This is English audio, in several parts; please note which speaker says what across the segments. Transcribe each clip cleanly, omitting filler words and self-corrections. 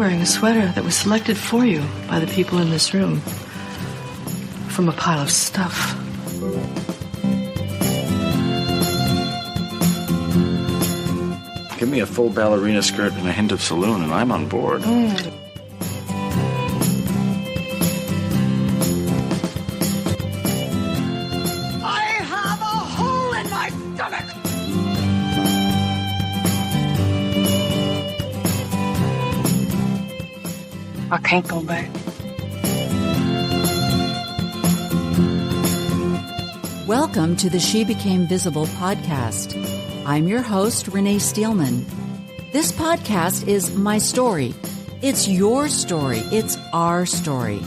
Speaker 1: wearing a sweater that was selected for you by the people in this room from a pile of stuff.
Speaker 2: Give me a full ballerina skirt and a hint of saloon, and I'm on board.
Speaker 3: I have a hole in my stomach!
Speaker 1: I can't go back.
Speaker 4: Welcome to the She Became Visible podcast. I'm your host, René Steelman. This podcast is my story. It's your story. It's our story.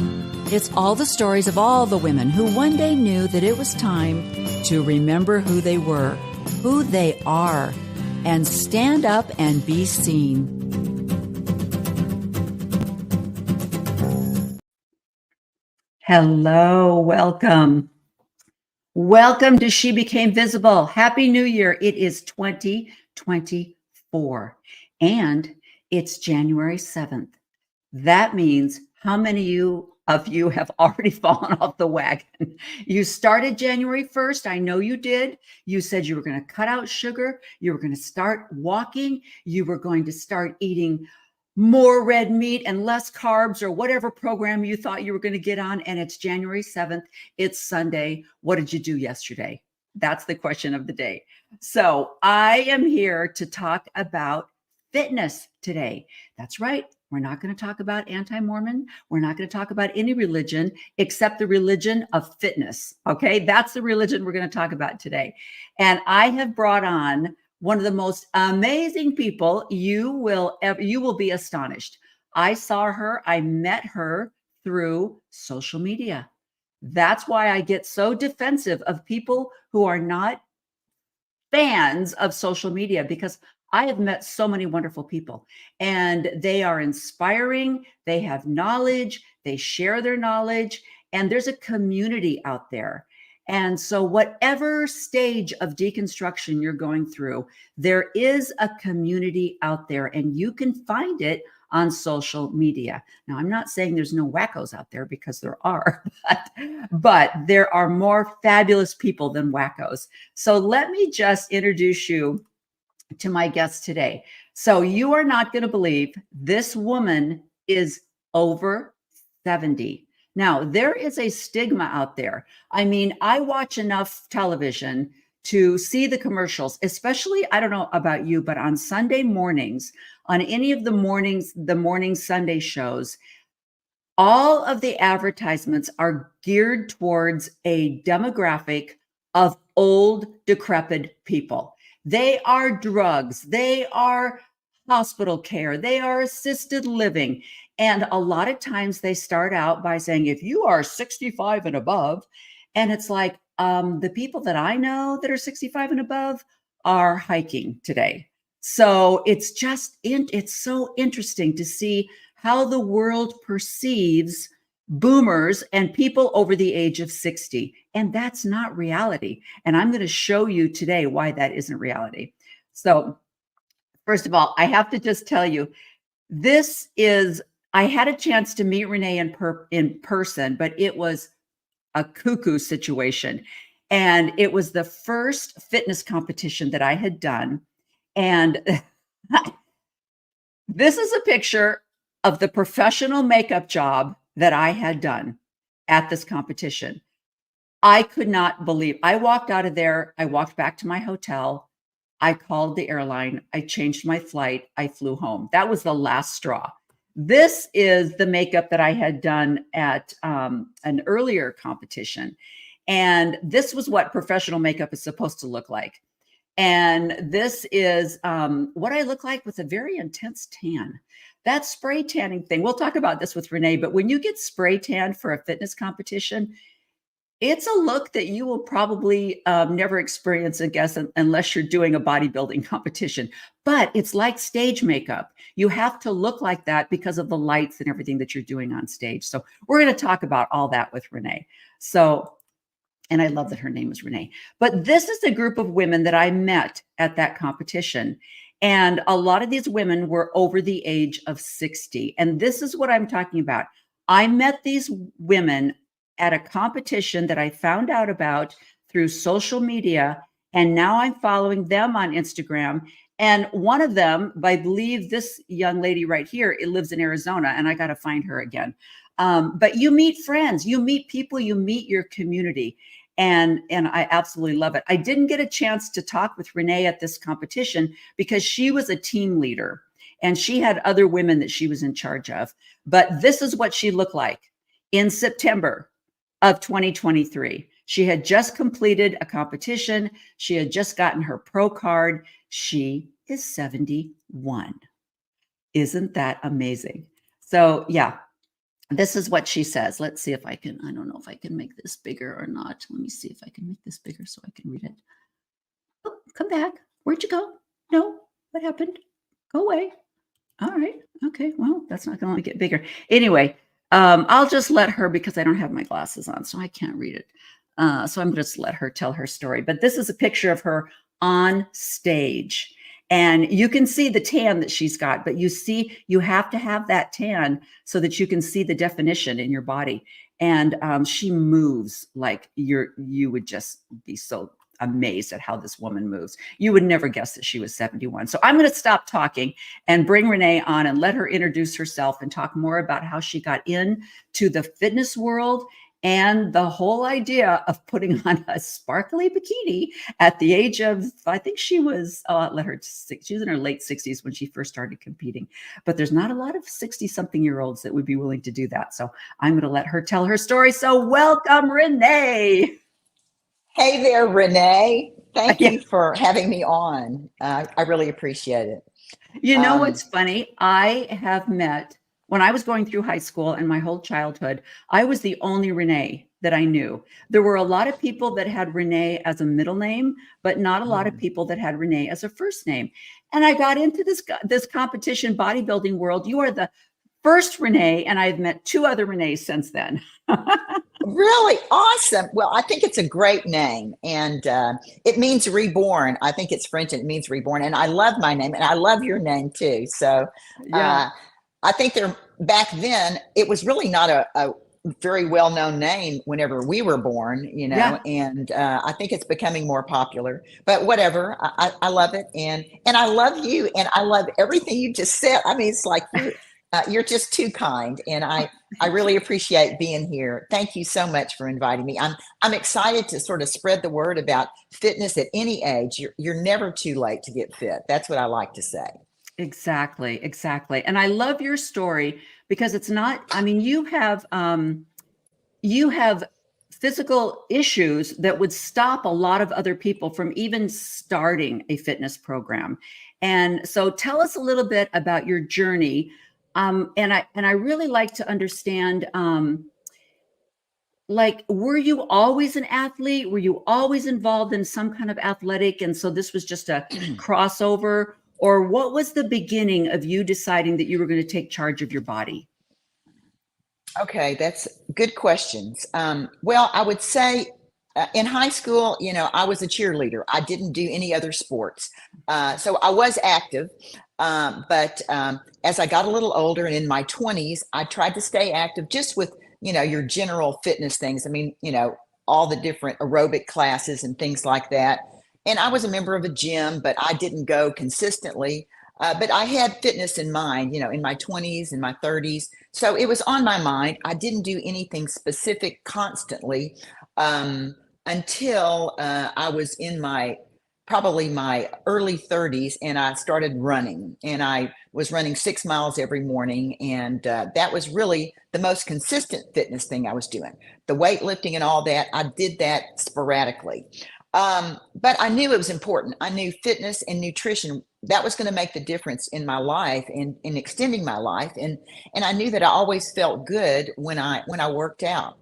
Speaker 4: It's all the stories of all the women who one day knew that it was time to remember who they were, who they are, and stand up and be seen. Hello, welcome. Welcome to She Became Visible. Happy New Year. It is 2024 and it's January 7th. That means how many of you have already fallen off the wagon? You started January 1st. I know you did. You said you were going to cut out sugar. You were going to start walking. You were going to start eating more red meat and less carbs, or whatever program you thought you were going to get on. And it's January 7th. It's Sunday. What did you do yesterday? That's the question of the day. So I am here to talk about fitness today. That's right. We're not going to talk about anti-Mormon. We're not going to talk about any religion except the religion of fitness. Okay. That's the religion we're going to talk about today. And I have brought on one of the most amazing people. You will be astonished. I saw her. I met her through social media. That's why I get so defensive of people who are not fans of social media, because I have met so many wonderful people and they are inspiring. They have knowledge. They share their knowledge, and there's a community out there. And so whatever stage of deconstruction you're going through, there is a community out there, and you can find it on social media. Now, I'm not saying there's no wackos out there, because there are, but there are more fabulous people than wackos. So let me just introduce you to my guest today. So you are not going to believe this woman is over 70. Now, there is a stigma out there. I mean, I watch enough television to see the commercials, especially, I don't know about you, but on Sunday mornings, on any of the morning Sunday shows, all of the advertisements are geared towards a demographic of old, decrepit people. They are drugs. They are hospital care. They are assisted living. And a lot of times they start out by saying, if you are 65 and above, and it's like, the people that I know that are 65 and above are hiking today. So it's so interesting to see how the world perceives boomers and people over the age of 60. And that's not reality. And I'm going to show you today why that isn't reality. So first of all, I have to just tell you, I had a chance to meet René in person, but it was a cuckoo situation. And it was the first fitness competition that I had done. And this is a picture of the professional makeup job that I had done at this competition. I could not believe. I walked out of there. I walked back to my hotel. I called the airline. I changed my flight. I flew home. That was the last straw. This is the makeup that I had done at an earlier competition. And this was what professional makeup is supposed to look like. And this is what I look like with a very intense tan. That spray tanning thing, we'll talk about this with René, but when you get spray tanned for a fitness competition, it's a look that you will probably never experience, I guess, unless you're doing a bodybuilding competition. But it's like stage makeup. You have to look like that because of the lights and everything that you're doing on stage. So we're going to talk about all that with René. So, and I love that her name is René. But this is a group of women that I met at that competition. And a lot of these women were over the age of 60. And this is what I'm talking about. I met these women at a competition that I found out about through social media. And now I'm following them on Instagram. And one of them, I believe this young lady right here, it lives in Arizona, and I got to find her again. But you meet friends, you meet people, you meet your community. And I absolutely love it. I didn't get a chance to talk with Renee at this competition because she was a team leader and she had other women that she was in charge of. But this is what she looked like in September of 2023. She had just completed a competition. She had just gotten her pro card. She is 71. Isn't that amazing? So yeah, this is what she says. Let's see if I can, I don't know if I can make this bigger or not. Let me see if I can make this bigger so I can read it. Oh, come back. Where'd you go? No, what happened? Go away. All right. Okay. Well, that's not going to get bigger. Anyway, I'll just let her, because I don't have my glasses on, so I can't read it. So I'm just let her tell her story. But this is a picture of her on stage. And you can see the tan that she's got, but you see, you have to have that tan so that you can see the definition in your body. And she moves like you would just be so amazed at how this woman moves. You would never guess that she was 71. So I'm going to stop talking and bring Renee on and let her introduce herself and talk more about how she got into the fitness world and the whole idea of putting on a sparkly bikini at the age of, I think she was, she was in her late 60s when she first started competing. But there's not a lot of 60-something-year-olds that would be willing to do that. So I'm going to let her tell her story. So welcome, Renee.
Speaker 5: Hey there, Renee. Thank you for having me on. I really appreciate it.
Speaker 4: You know what's funny? I have met, when I was going through high school and my whole childhood, I was the only Renee that I knew. There were a lot of people that had Renee as a middle name, but not a lot of people that had Renee as a first name. And I got into this competition bodybuilding world. You are the first Renee, and I've met 2 other Renees since then.
Speaker 5: Really awesome. Well, I think it's a great name, and it means reborn. I think it's French and it means reborn. And I love my name, and I love your name too. So
Speaker 4: Yeah.
Speaker 5: I think back then, it was really not a very well-known name whenever we were born,
Speaker 4: Yeah.
Speaker 5: and I think it's becoming more popular, but whatever. I love it. And I love you, and I love everything you just said. I mean, it's like you're just too kind, and I really appreciate being here. Thank you so much for inviting me. I'm excited to sort of spread the word about fitness at any age. You're never too late to get fit. That's what I like to say.
Speaker 4: Exactly. And I love your story because it's not, I mean, you have physical issues that would stop a lot of other people from even starting a fitness program. And so tell us a little bit about your journey. And I really like to understand, like, were you always an athlete? Were you always involved in some kind of athletic? And so this was just a crossover? Or what was the beginning of you deciding that you were going to take charge of your body?
Speaker 5: Okay, that's good questions. Well, I would say in high school, I was a cheerleader. I didn't do any other sports. So I was active. But as I got a little older and in my 20s, I tried to stay active just with, your general fitness things. I mean, all the different aerobic classes and things like that. And I was a member of a gym, but I didn't go consistently. But I had fitness in mind, in my 20s and my 30s. So it was on my mind. I didn't do anything specific constantly until I was in probably my early 30s, and I started running. And I was running 6 miles every morning. And that was really the most consistent fitness thing I was doing. The weightlifting and all that, I did that sporadically. But I knew it was important. I knew fitness and nutrition, that was going to make the difference in my life and in extending my life. And I knew that I always felt good when I worked out.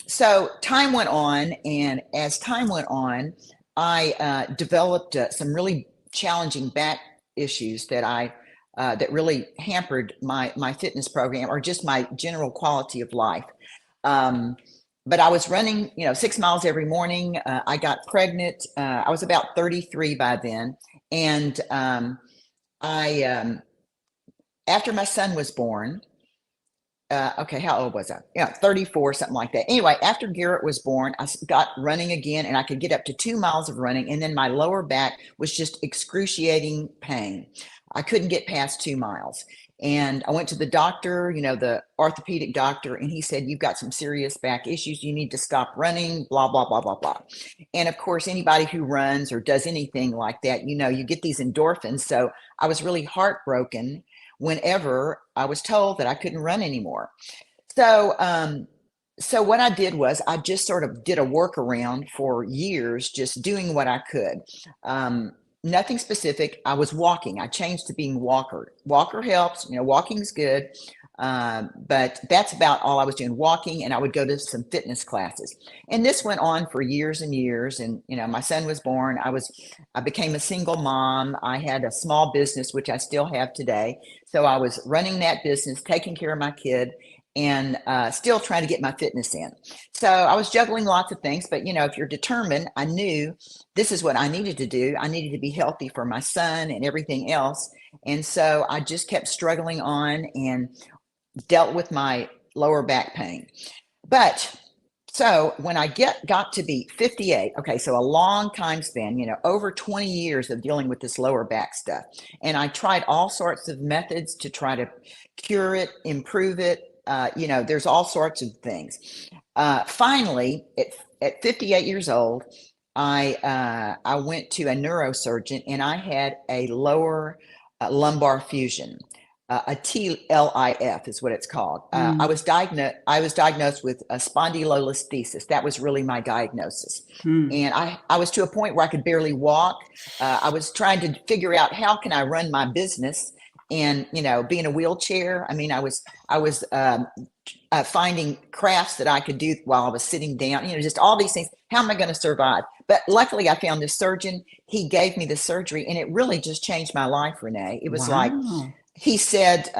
Speaker 5: So time went on, and as time went on, I developed some really challenging back issues that really hampered my fitness program or just my general quality of life. But I was running, 6 miles every morning. I got pregnant. I was about 33 by then. And after my son was born, okay, how old was I? Yeah, 34, something like that. Anyway, after Garrett was born, I got running again, and I could get up to 2 miles of running. And then my lower back was just excruciating pain. I couldn't get past 2 miles. And I went to the doctor, the orthopedic doctor, and he said, you've got some serious back issues. You need to stop running, blah, blah, blah, blah, blah. And of course, anybody who runs or does anything like that, you get these endorphins. So I was really heartbroken whenever I was told that I couldn't run anymore. So, so what I did was I just sort of did a workaround for years, just doing what I could. Nothing specific. I was walking. I changed to being walker. Walker helps, walking's good. But that's about all I was doing, walking, and I would go to some fitness classes. And this went on for years and years. And, my son was born. I became a single mom. I had a small business, which I still have today. So I was running that business, taking care of my kid, and still trying to get my fitness in. So I was juggling lots of things, but if you're determined, I knew this is what I needed to do. I needed to be healthy for my son and everything else. And so I just kept struggling on and dealt with my lower back pain. But so when I got to be 58, okay, so a long time span, over 20 years of dealing with this lower back stuff. And I tried all sorts of methods to try to cure it, improve it. There's all sorts of things. Finally, at 58 years old, I went to a neurosurgeon, and I had a lower lumbar fusion. A TLIF is what it's called. I was diagnosed with a spondylolisthesis. That was really my diagnosis. And I was to a point where I could barely walk. I was trying to figure out, how can I run my business and, be in a wheelchair. I mean, I was finding crafts that I could do while I was sitting down, just all these things. How am I going to survive? But luckily I found this surgeon. He gave me the surgery, and it really just changed my life, Renee. It was like, he said,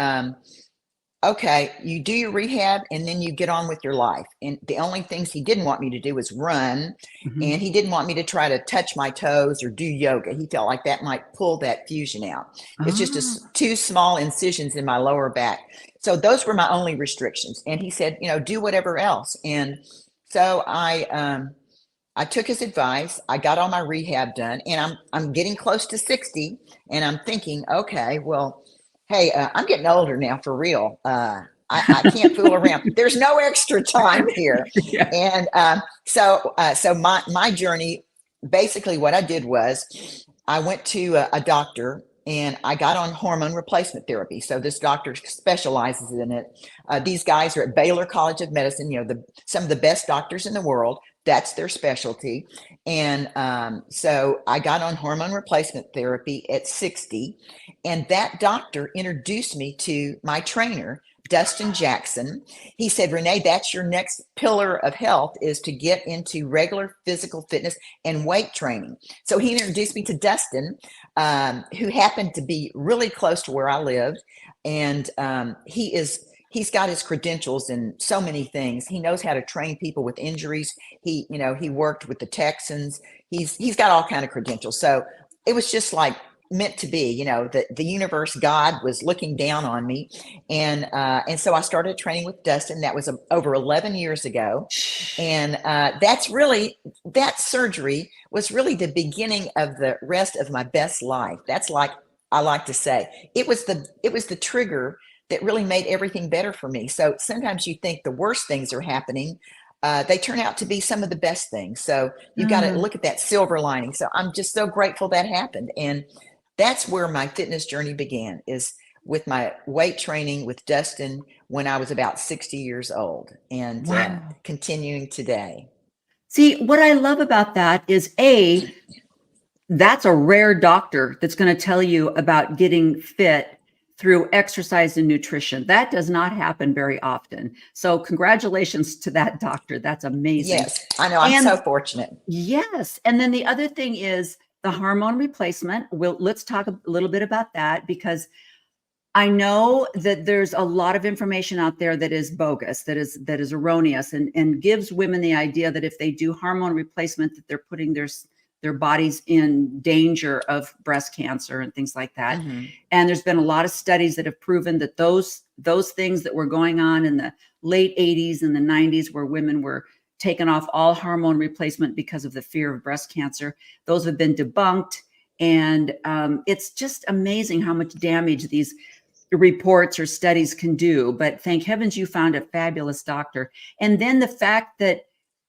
Speaker 5: okay, you do your rehab and then you get on with your life. And the only things he didn't want me to do was run. And he didn't want me to try to touch my toes or do yoga. He felt like that might pull that fusion out. It's just two small incisions in my lower back. So those were my only restrictions. And he said, do whatever else. And so I took his advice. I got all my rehab done, and I'm getting close to 60, and I'm thinking, okay, well, hey, I'm getting older now, for real. I can't fool around. There's no extra time here. And so my journey, basically what I did was I went to a doctor, and I got on hormone replacement therapy. So this doctor specializes in it. These guys are at Baylor College of Medicine, some of the best doctors in the world. That's their specialty. And so I got on hormone replacement therapy at 60. And that doctor introduced me to my trainer, Dustin Jackson. He said, Renee, that's your next pillar of health, is to get into regular physical fitness and weight training. So he introduced me to Dustin, who happened to be really close to where I lived. And he's got his credentials in so many things. He knows how to train people with injuries. He worked with the Texans. He's got all kind of credentials. So it was just like meant to be, the universe, God was looking down on me. And so I started training with Dustin. That was over 11 years ago. And that surgery was really the beginning of the rest of my best life. That's like, I like to say, it was the trigger that really made everything better for me. So sometimes you think the worst things are happening. They turn out to be some of the best things. So you've got to look at that silver lining. So I'm just so grateful that happened. And that's where my fitness journey began, is with my weight training with Dustin when I was about 60 years old, and continuing today.
Speaker 4: See, what I love about that is, that's a rare doctor that's going to tell you about getting fit through exercise and nutrition. That does not happen very often. So congratulations to that doctor. That's amazing.
Speaker 5: Yes, I know. I'm so fortunate.
Speaker 4: Yes. And then the other thing is the hormone replacement. Let's talk a little bit about that, because I know that there's a lot of information out there that is bogus, that is erroneous, and gives women the idea that if they do hormone replacement, that they're putting their their body's in danger of breast cancer and things like that.
Speaker 5: Mm-hmm.
Speaker 4: And there's been a lot of studies that have proven that those things that were going on in the late 80s and the 90s, where women were taken off all hormone replacement because of the fear of breast cancer, those have been debunked. And it's just amazing how much damage these reports or studies can do. But thank heavens you found a fabulous doctor. And then the fact that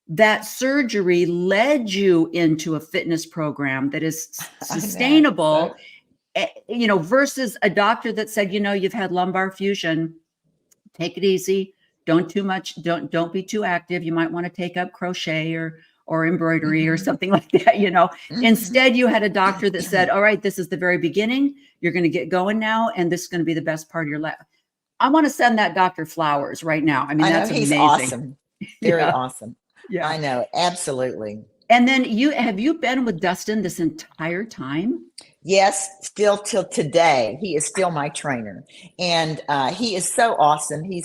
Speaker 4: that surgery led you into a fitness program that is sustainable, you know, versus a doctor that said, you know, you've had lumbar fusion, take it easy. Don't too much. Don't be too active. You might want to take up crochet or embroidery or something like that, you know. Instead, you had a doctor that said, all right, this is the very beginning. You're going to get going now. And this is going to be the best part of your life. I want to send that doctor flowers right now. I mean, that's
Speaker 5: he's
Speaker 4: amazing.
Speaker 5: awesome. Very
Speaker 4: Yeah.
Speaker 5: awesome.
Speaker 4: Yeah.
Speaker 5: I know. Absolutely.
Speaker 4: And then have you been with Dustin this entire time?
Speaker 5: Yes, still till today. He is still my trainer. And he is so awesome. He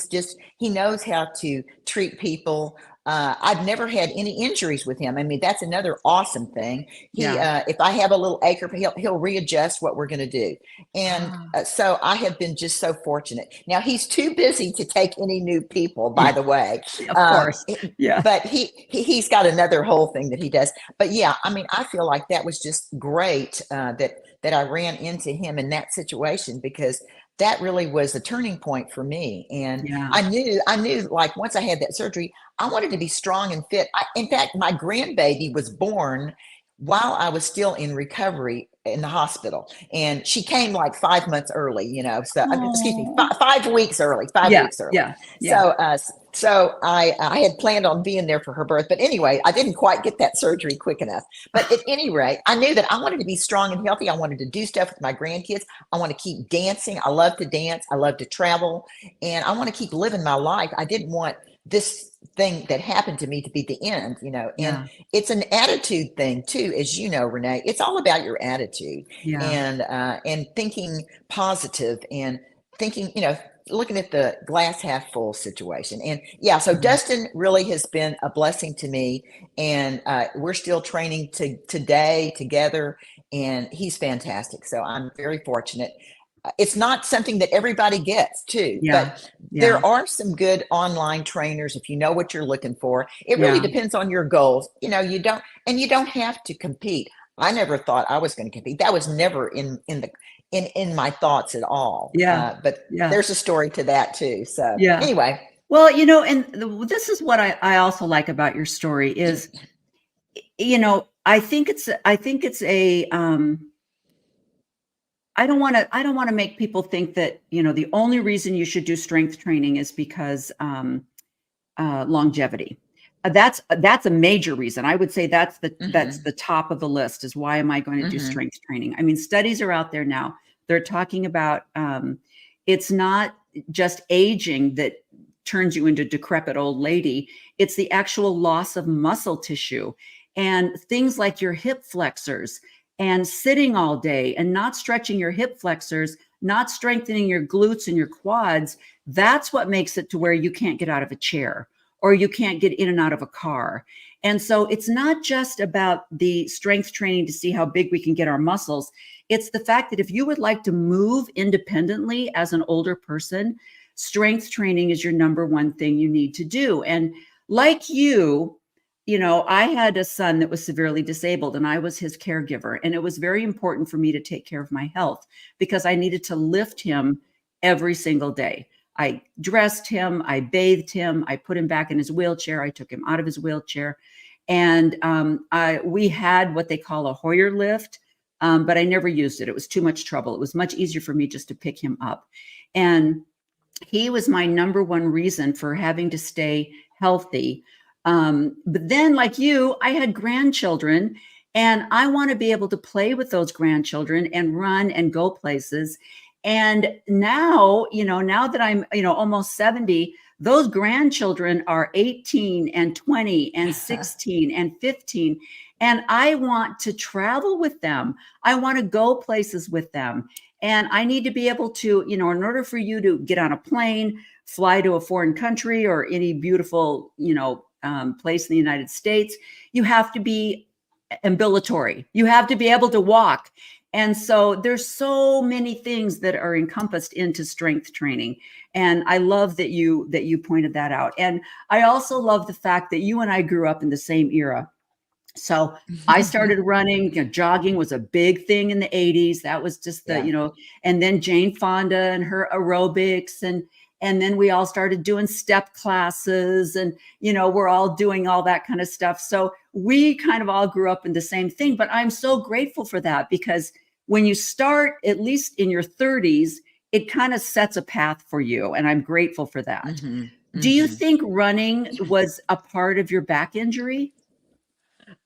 Speaker 5: knows how to treat people. I've never had any injuries with him. I mean, that's another awesome thing. If I have a little ache, he'll readjust what we're going to do. And so I have been just so fortunate. Now he's too busy to take any new people, by the way.
Speaker 4: Of course. Yeah.
Speaker 5: But he's got another whole thing that he does. But yeah, I mean, I feel like that was just great that I ran into him in that situation, because that really was a turning point for me. And I knew like once I had that surgery, I wanted to be strong and fit. In fact, my grandbaby was born while I was still in recovery in the hospital, and she came like 5 months early, you know, so excuse me, 5 weeks early, 5 weeks early. So I had planned on being there for her birth, but anyway, I didn't quite get that surgery quick enough. But at any rate, I knew that I wanted to be strong and healthy. I wanted to do stuff with my grandkids. I want to keep dancing. I love to dance. I love to travel, and I want to keep living my life. I didn't want this thing that happened to me to be the end, you know. And it's an attitude thing too, as you know, Renee. It's all about your attitude and thinking positive and thinking, you know, looking at the glass half full situation. And so Dustin really has been a blessing to me, and we're still training today together, and he's fantastic. So I'm very fortunate. It's not something that everybody gets too, but there are some good online trainers if you know what you're looking for. It really depends on your goals. You know, you don't have to compete. I never thought I was going to compete. That was never in my thoughts at all. But there's a story to that too. So anyway.
Speaker 4: Well, you know, and this is what I also like about your story is, you know, I think it's a, I don't want to make people think that, you know, the only reason you should do strength training is because longevity. That's a major reason. I would say that's the top of the list is why am I going to do strength training? I mean, studies are out there now. They're talking about it's not just aging that turns you into a decrepit old lady. It's the actual loss of muscle tissue and things like your hip flexors and sitting all day and not stretching your hip flexors, not strengthening your glutes and your quads. That's what makes it to where you can't get out of a chair or you can't get in and out of a car. And so it's not just about the strength training to see how big we can get our muscles. It's the fact that if you would like to move independently as an older person, strength training is your number one thing you need to do. And like you know, I had a son that was severely disabled and I was his caregiver. And it was very important for me to take care of my health because I needed to lift him every single day. I dressed him, I bathed him, I put him back in his wheelchair, I took him out of his wheelchair. And we had what they call a Hoyer lift, but I never used it. It was too much trouble. It was much easier for me just to pick him up. And he was my number one reason for having to stay healthy. But then like you, I had grandchildren and I want to be able to play with those grandchildren and run and go places. And now, you know, now that I'm, you know, almost 70, those grandchildren are 18 and 20 and 16 and 15. And I want to travel with them. I want to go places with them. And I need to be able to, you know, in order for you to get on a plane, fly to a foreign country or any beautiful, you know, place in the United States, you have to be ambulatory. You have to be able to walk. And so there's so many things that are encompassed into strength training. And I love that you pointed that out. And I also love the fact that you and I grew up in the same era. So I started running, jogging was a big thing in the 80s. That was just the, and then Jane Fonda and her aerobics, and then we all started doing step classes, and, we're all doing all that kind of stuff. So we kind of all grew up in the same thing, but I'm so grateful for that, because when you start, at least in your 30s, it kind of sets a path for you. And I'm grateful for that. Do you think running was a part of your back injury?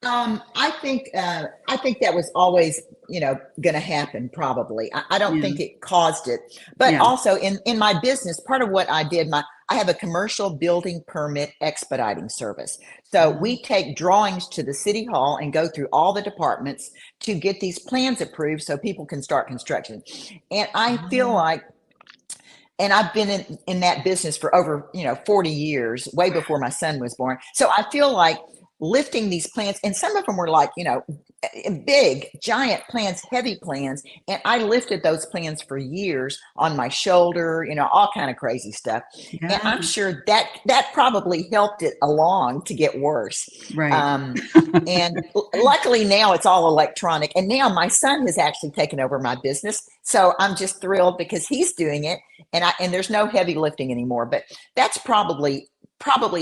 Speaker 5: I think that was always, going to happen. Probably. I don't think it caused it, but also in my business, part of what I did, I have a commercial building permit expediting service. So we take drawings to the city hall and go through all the departments to get these plans approved so people can start construction. And I feel like, and I've been in that business for over, 40 years, way before my son was born. So I feel like lifting these plans, and some of them were like, big, giant plans, heavy plans. And I lifted those plans for years on my shoulder, all kind of crazy stuff. Yeah. And I'm sure that probably helped it along to get worse.
Speaker 4: Right.
Speaker 5: And luckily now it's all electronic. And now my son has actually taken over my business. So I'm just thrilled because he's doing it. And there's no heavy lifting anymore, but that's probably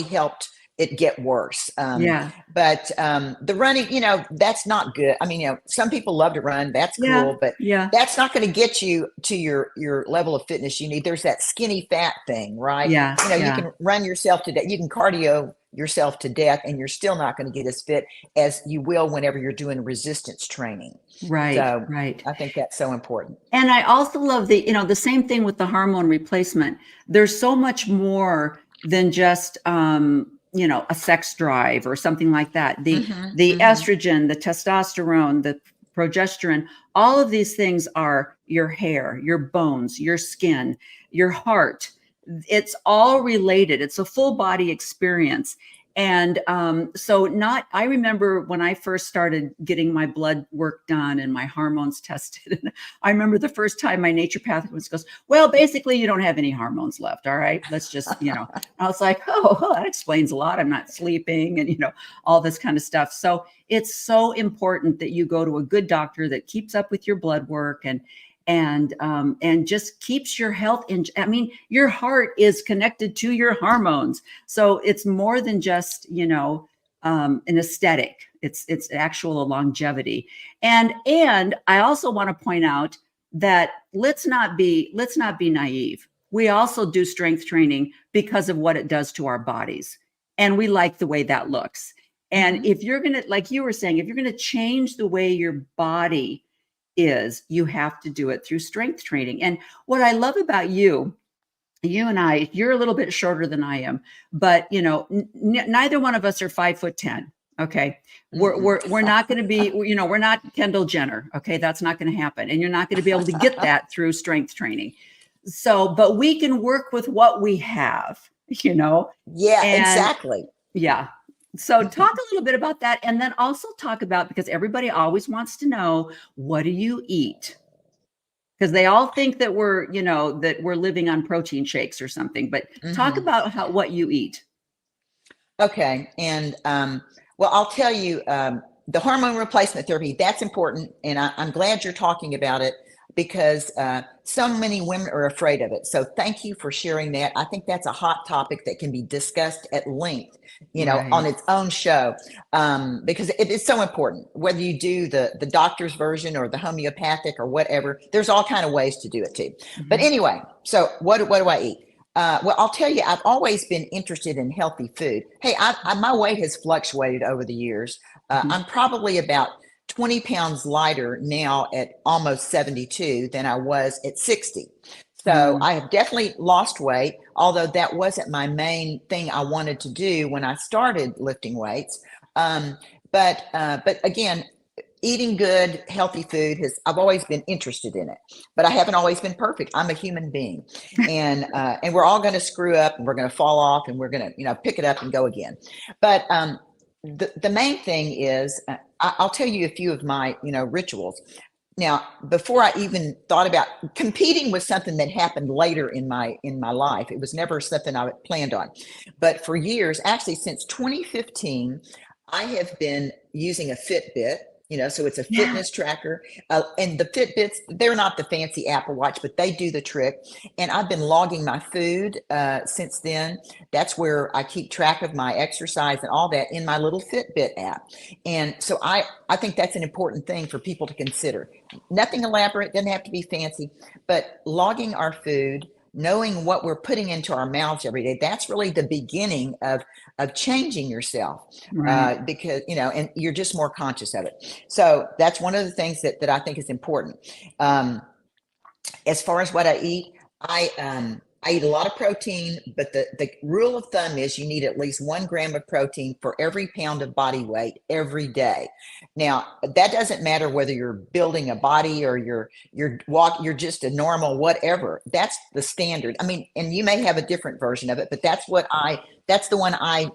Speaker 5: helped it get worse. But the running, that's not good. I mean, some people love to run. That's cool, but that's not going to get you to your level of fitness you need. There's that skinny fat thing, right? You can run yourself to death. You can cardio yourself to death, and you're still not going to get as fit as you will whenever you're doing resistance training.
Speaker 4: Right.
Speaker 5: So
Speaker 4: right.
Speaker 5: I think that's so important.
Speaker 4: And I also love the same thing with the hormone replacement. There's so much more than just, a sex drive or something like that. The estrogen, the testosterone, the progesterone, all of these things are your hair, your bones, your skin, your heart. It's all related. It's a full body experience. And I remember when I first started getting my blood work done and my hormones tested. And I remember the first time my naturopath goes, well, basically you don't have any hormones left. All right, let's just, I was like, oh, well, that explains a lot. I'm not sleeping and, all this kind of stuff. So it's so important that you go to a good doctor that keeps up with your blood work and just keeps your health your heart is connected to your hormones. So it's more than just, an aesthetic. It's actual longevity. And I also want to point out that let's not be naive. We also do strength training because of what it does to our bodies. And we like the way that looks. And if you're going to, like you were saying, if you're going to change the way your body is, you have to do it through strength training. And what I love about you and I, you're a little bit shorter than I am, but neither one of us are 5'10". Okay. We're not going to be, we're not Kendall Jenner. Okay. That's not going to happen. And you're not going to be able to get that through strength training. So, but we can work with what we have,
Speaker 5: Yeah, exactly.
Speaker 4: Yeah. So talk a little bit about that, and then also talk about, because everybody always wants to know, what do you eat? Because they all think that we're living on protein shakes or something, but talk about what you eat.
Speaker 5: Okay. And, well, I'll tell you, the hormone replacement therapy, that's important. And I'm glad you're talking about it, because so many women are afraid of it. So thank you for sharing that. I think that's a hot topic that can be discussed at length, on its own show, because it is so important. Whether you do the doctor's version or the homeopathic or whatever, there's all kind of ways to do it too. But anyway, so what do I eat? Well, I'll tell you, I've always been interested in healthy food. Hey, my weight has fluctuated over the years. I'm probably about 20 pounds lighter now at almost 72 than I was at 60. So I have definitely lost weight, although that wasn't my main thing I wanted to do when I started lifting weights. But again, eating good, healthy food I've always been interested in it, but I haven't always been perfect. I'm a human being, and we're all going to screw up, and we're going to fall off, and we're going to, pick it up and go again. But the main thing is, I'll tell you a few of my, rituals. Now, before I even thought about competing, was something that happened later in my life. It was never something I planned on. But for years, actually since 2015, I have been using a Fitbit. So it's a
Speaker 4: Yeah.
Speaker 5: fitness tracker, and the Fitbits, they're not the fancy Apple Watch, but they do the trick. And I've been logging my food since then. That's where I keep track of my exercise and all that in my little Fitbit app. And so I think that's an important thing for people to consider. Nothing elaborate, doesn't have to be fancy, but logging our food, knowing what we're putting into our mouths every day, that's really the beginning of changing yourself,
Speaker 4: Right.
Speaker 5: because, and you're just more conscious of it. So that's one of the things that I think is important. As far as what I eat, I eat a lot of protein, but the rule of thumb is you need at least 1 gram of protein for every pound of body weight every day. Now, that doesn't matter whether you're building a body or you're just a normal whatever. That's the standard. I mean, and you may have a different version of it, but that's the one I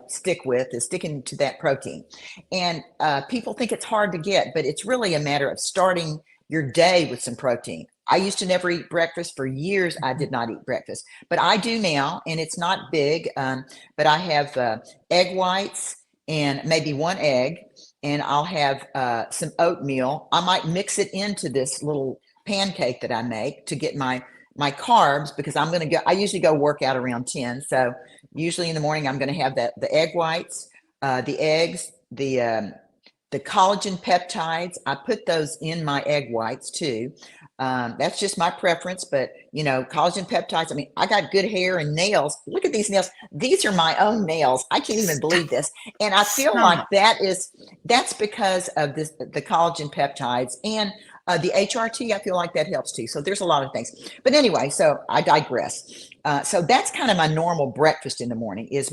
Speaker 5: stick with, is sticking to that protein. And people think it's hard to get, but it's really a matter of starting your day with some protein. I used to never eat breakfast. For years, I did not eat breakfast, but I do now, and it's not big. But I have egg whites and maybe 1 egg, and I'll have some oatmeal. I might mix it into this little pancake that I make to get my carbs, because I usually go work out around 10. So usually in the morning, I'm going to have the egg whites, the eggs, the collagen peptides. I put those in my egg whites too. That's just my preference, but collagen peptides. I mean, I got good hair and nails. Look at these nails. These are my own nails. I can't even believe this. And I feel like that's because of the collagen peptides and the HRT. I feel like that helps too. So there's a lot of things. But anyway, so I digress. So that's kind of my normal breakfast in the morning is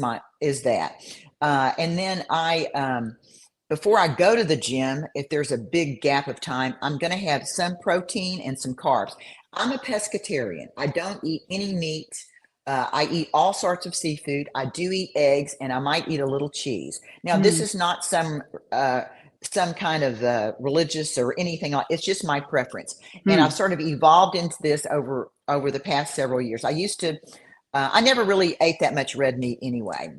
Speaker 5: that. And then before I go to the gym, if there's a big gap of time, I'm going to have some protein and some carbs. I'm a pescatarian. I don't eat any meat. I eat all sorts of seafood. I do eat eggs, and I might eat a little cheese. Now, this is not some kind of religious or anything like. It's just my preference, and I've sort of evolved into this over the past several years. I used to. I never really ate that much red meat anyway,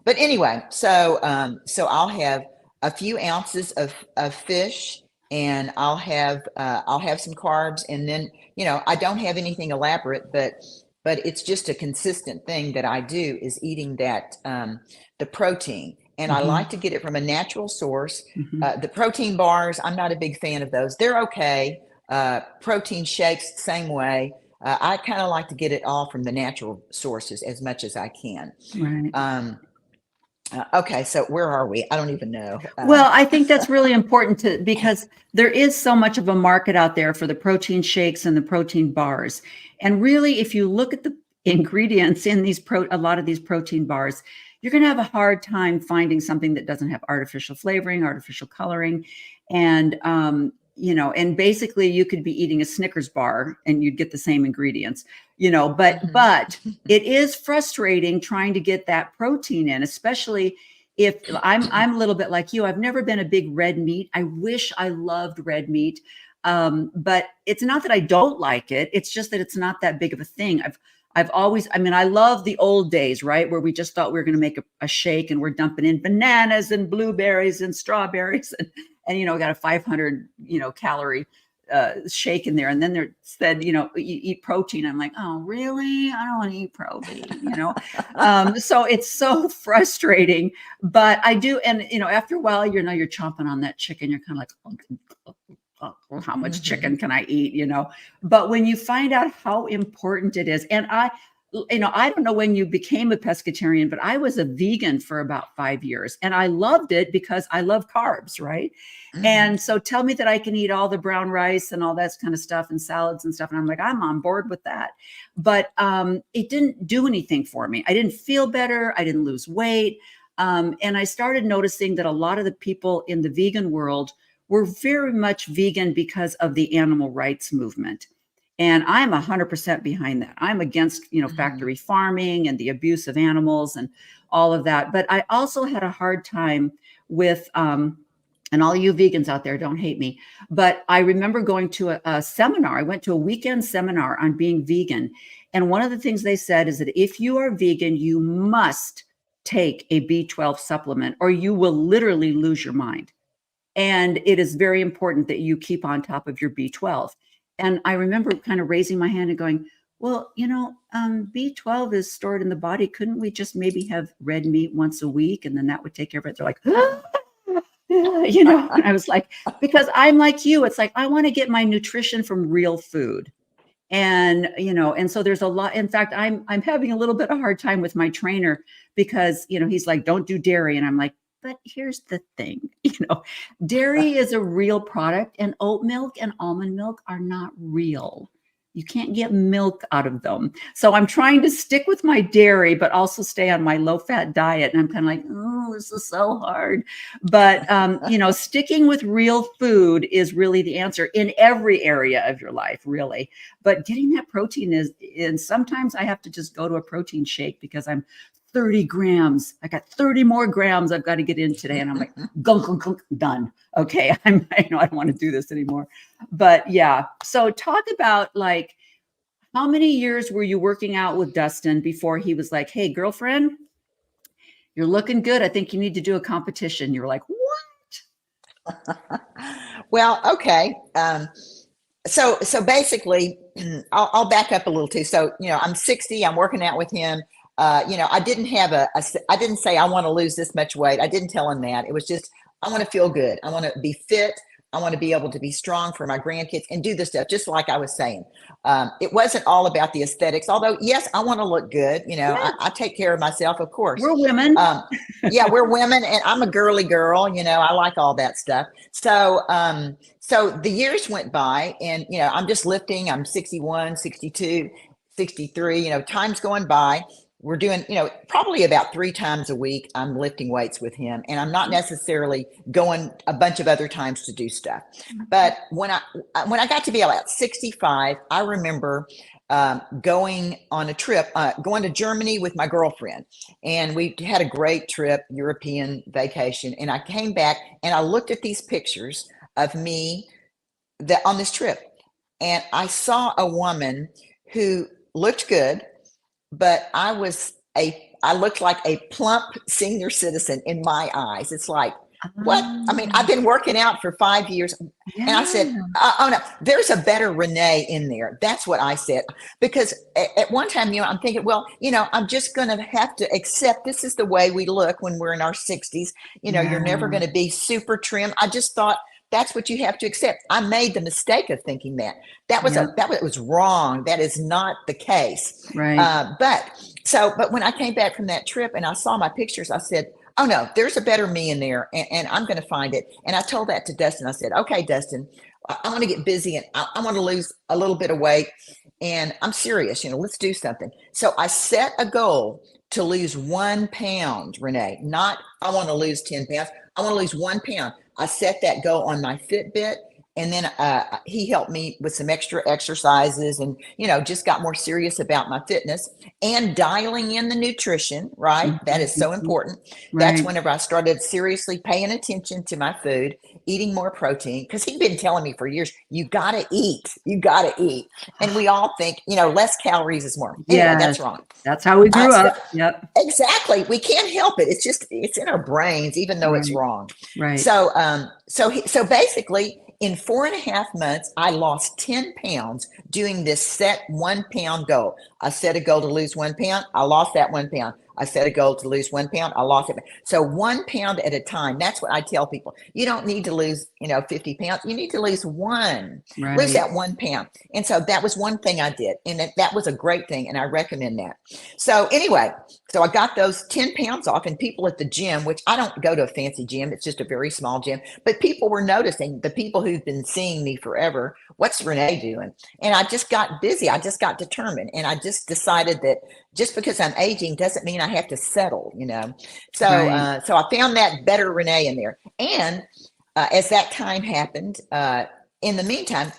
Speaker 5: but anyway, so I'll have a few ounces of fish, and I'll have some carbs, and then I don't have anything elaborate, but it's just a consistent thing that I do, is eating that the protein, and I like to get it from a natural source. The protein bars, I'm not a big fan of those. They're okay. Protein shakes, same way. I kind of like to get it all from the natural sources as much as I can.
Speaker 4: Right.
Speaker 5: Okay, so where are we? I don't even know.
Speaker 4: Well, I think that's really important because there is so much of a market out there for the protein shakes and the protein bars. And really, if you look at the ingredients in a lot of these protein bars, you're going to have a hard time finding something that doesn't have artificial flavoring, artificial coloring. And, and basically you could be eating a Snickers bar and you'd get the same ingredients, but it is frustrating trying to get that protein in, especially if I'm a little bit like you. I've never been a big red meat. I wish I loved red meat. But it's not that I don't like it. It's just that it's not that big of a thing. I've always, I love the old days, right? Where we just thought we were going to make a shake and we're dumping in bananas and blueberries and strawberries and we got a 500, calorie shake in there. And then they said, eat protein. I'm like, oh, really? I don't want to eat protein, So it's so frustrating, but I do. And, after a while, you're chomping on that chicken. You're kind of like, oh, how much chicken can I eat, But when you find out how important it is, and I don't know when you became a pescatarian, but I was a vegan for about 5 years and I loved it because I love carbs, right? And so tell me that I can eat all the brown rice and all that kind of stuff and salads and stuff. And I'm like, I'm on board with that. But it didn't do anything for me. I didn't feel better. I didn't lose weight. And I started noticing that a lot of the people in the vegan world were very much vegan because of the animal rights movement. And I'm 100% behind that. I'm against, factory farming and the abuse of animals and all of that. But I also had a hard time with, and all you vegans out there, don't hate me, but I remember going to a seminar. I went to a weekend seminar on being vegan. And one of the things they said is that if you are vegan, you must take a B12 supplement or you will literally lose your mind. And it is very important that you keep on top of your B12. And I remember kind of raising my hand and going, well, B12 is stored in the body. Couldn't we just maybe have red meat once a week? And then that would take care of it. They're like, and I was like, because I'm like you, it's like, I want to get my nutrition from real food. And, and so there's a lot. In fact, I'm having a little bit of a hard time with my trainer because, he's like, don't do dairy. And I'm like, but here's the thing, dairy is a real product and oat milk and almond milk are not real. You can't get milk out of them. So I'm trying to stick with my dairy, but also stay on my low fat diet. And I'm kind of like, oh, this is so hard. But, sticking with real food is really the answer in every area of your life, really. But getting that protein and sometimes I have to just go to a protein shake because I'm 30 grams. I got 30 more grams I've got to get in today. And I'm like, gunk, gunk, gunk, done. Okay. I don't want to do this anymore. But yeah. So talk about like, how many years were you working out with Dustin before he was like, hey, girlfriend, you're looking good. I think you need to do a competition. You're like, what?
Speaker 5: Well, okay. So basically, I'll back up a little too. So, I'm 60, I'm working out with him. I didn't have I didn't say I want to lose this much weight. I didn't tell him that. It was just, I want to feel good. I want to be fit. I want to be able to be strong for my grandkids and do the stuff, just like I was saying. It wasn't all about the aesthetics, although, yes, I want to look good.
Speaker 4: Yeah.
Speaker 5: I take care of myself, of course.
Speaker 4: We're women.
Speaker 5: Yeah, we're women and I'm a girly girl. I like all that stuff. So the years went by and, I'm just lifting. I'm 61, 62, 63, time's going by. We're doing, probably about 3 times a week, I'm lifting weights with him. And I'm not necessarily going a bunch of other times to do stuff. But when I got to be about 65, I remember going on a trip, going to Germany with my girlfriend. And we had a great trip, European vacation. And I came back and I looked at these pictures of me on this trip. And I saw a woman who looked good, but I looked like a plump senior citizen in my eyes. It's like, what? I mean, I've been working out for 5 years.
Speaker 4: Yeah.
Speaker 5: And I said, oh no, there's a better Renee in there. That's what I said. Because at one time, I'm thinking, well, I'm just going to have to accept this is the way we look when we're in our 60s. You're never going to be super trim. I just thought, that's what you have to accept. I made the mistake of thinking that was wrong. That is not the case.
Speaker 4: Right.
Speaker 5: But when I came back from that trip and I saw my pictures, I said, oh no, there's a better me in there and I'm going to find it. And I told that to Dustin. I said, okay, Dustin, I want to get busy and I want to lose a little bit of weight and I'm serious, let's do something. So I set a goal to lose 1 pound, Renee, not I want to lose 10 pounds. I want to lose 1 pound. I set that goal on my Fitbit and then he helped me with some extra exercises and, just got more serious about my fitness and dialing in the nutrition, right? Mm-hmm. That is so important. Right. That's whenever I started seriously paying attention to my food, eating more protein, because he'd been telling me for years, you got to eat. And we all think, less calories is more. Anyway,
Speaker 4: yeah,
Speaker 5: that's wrong.
Speaker 4: That's how we grew up. Yep.
Speaker 5: Exactly. We can't help it. It's in our brains, even though it's wrong.
Speaker 4: Right.
Speaker 5: So basically in 4.5 months, I lost 10 pounds doing this set 1 pound goal. I set a goal to lose 1 pound. I lost that 1 pound. I set a goal to lose 1 pound. I lost it. So 1 pound at a time. That's what I tell people. You don't need to lose, 50 pounds. You need to lose 1. Right. Lose that 1 pound. And so that was one thing I did. And that was a great thing. And I recommend that. So anyway, so I got those 10 pounds off and people at the gym, which I don't go to a fancy gym. It's just a very small gym. But people were noticing, the people who've been seeing me forever, what's Renee doing? And I just got busy. I just got determined. And I just decided that just because I'm aging doesn't mean I have to settle, So, right. So I found that better Renee in there. And as that time happened, in the meantime,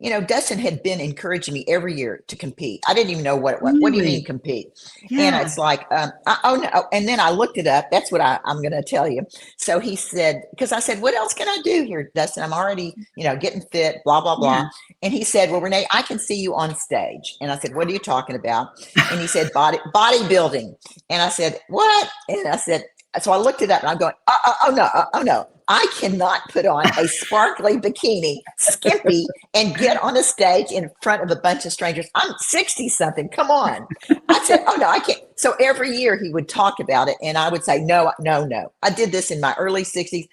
Speaker 5: Dustin had been encouraging me every year to compete. I didn't even know what it was. What do you
Speaker 4: Really?
Speaker 5: mean compete? And
Speaker 4: Yeah.
Speaker 5: it's like, oh no. And then I looked it up. That's what I'm going to tell you. So he said, because I said, what else can I do here, Dustin? I'm already, getting fit, blah, blah,
Speaker 4: Yeah.
Speaker 5: blah. And he said, well, Renee, I can see you on stage. And I said, what are you talking about? And he said, bodybuilding. And I said, what? And I said, so I looked it up and I'm going, oh no. I cannot put on a sparkly bikini, skimpy, and get on a stage in front of a bunch of strangers. I'm 60 something. Come on. I said, oh no, I can't. So every year he would talk about it and I would say, no. I did this in my early 60s,